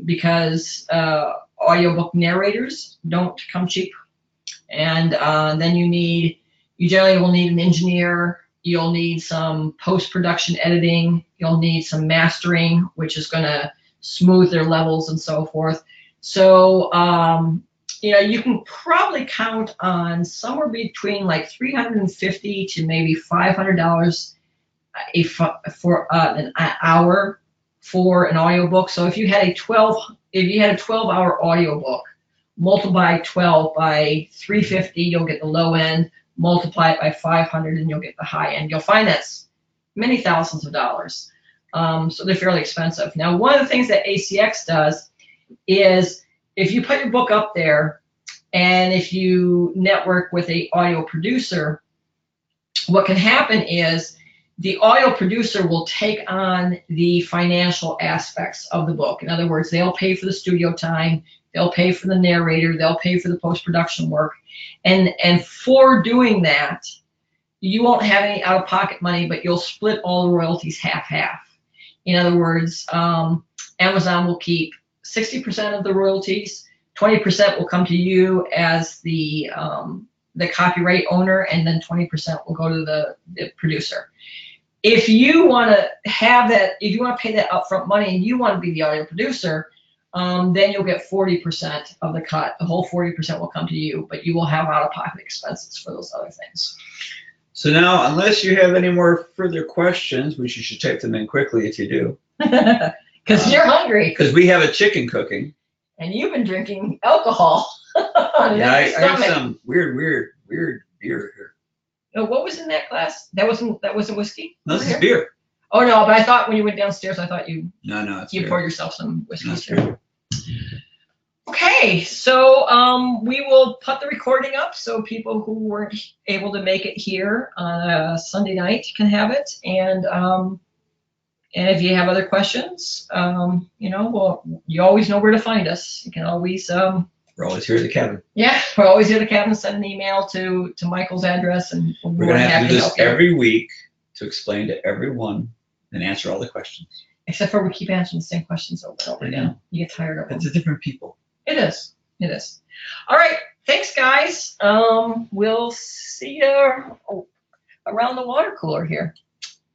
because audiobook narrators don't come cheap. And then you generally will need an engineer. You'll need some post-production editing. You'll need some mastering, which is going to smooth their levels and so forth. So, you can probably count on somewhere between like $350 to maybe $500 for an hour for an audiobook. So if you had a 12-hour audiobook, multiply 12 by 350, you'll get the low end. Multiply it by 500, and you'll get the high end. You'll find that's many thousands of dollars. So they're fairly expensive. Now, one of the things that ACX does is if you put your book up there, and if you network with an audio producer, what can happen is the audio producer will take on the financial aspects of the book. In other words, they'll pay for the studio time, they'll pay for the narrator, they'll pay for the post-production work. And for doing that, you won't have any out-of-pocket money, but you'll split all the royalties half-half. In other words, Amazon will keep 60% of the royalties, 20% will come to you as the copyright owner, and then 20% will go to the producer. If you want to have that, if you want to pay that upfront money and you want to be the audio producer, then you'll get 40% of the cut. The whole 40% will come to you, but you will have out-of-pocket expenses for those other things. So now, unless you have any more further questions, which you should type them in quickly if you do. Because you're hungry. Because we have a chicken cooking. And you've been drinking alcohol. Yeah, I have some weird beer here. No, what was in that glass? That wasn't whiskey? No, this is beer. Oh no, but I thought when you went downstairs, I thought you it's beer. poured yourself some whiskey. That's true. Okay, so we will put the recording up so people who weren't able to make it here on a Sunday night can have it. And if you have other questions, well, you always know where to find us. You can always we're always here at the cabin. Yeah, we're always here at the cabin. Send an email to Michael's address, and we're gonna have to do this every week to explain to everyone and answer all the questions. Except for we keep answering the same questions over and over again. You get tired of them. It's a different people. It is. It is. All right. Thanks, guys. We'll see you around the water cooler here.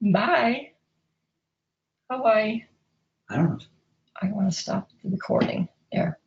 Bye. Bye-bye. I don't know. I want to stop the recording there.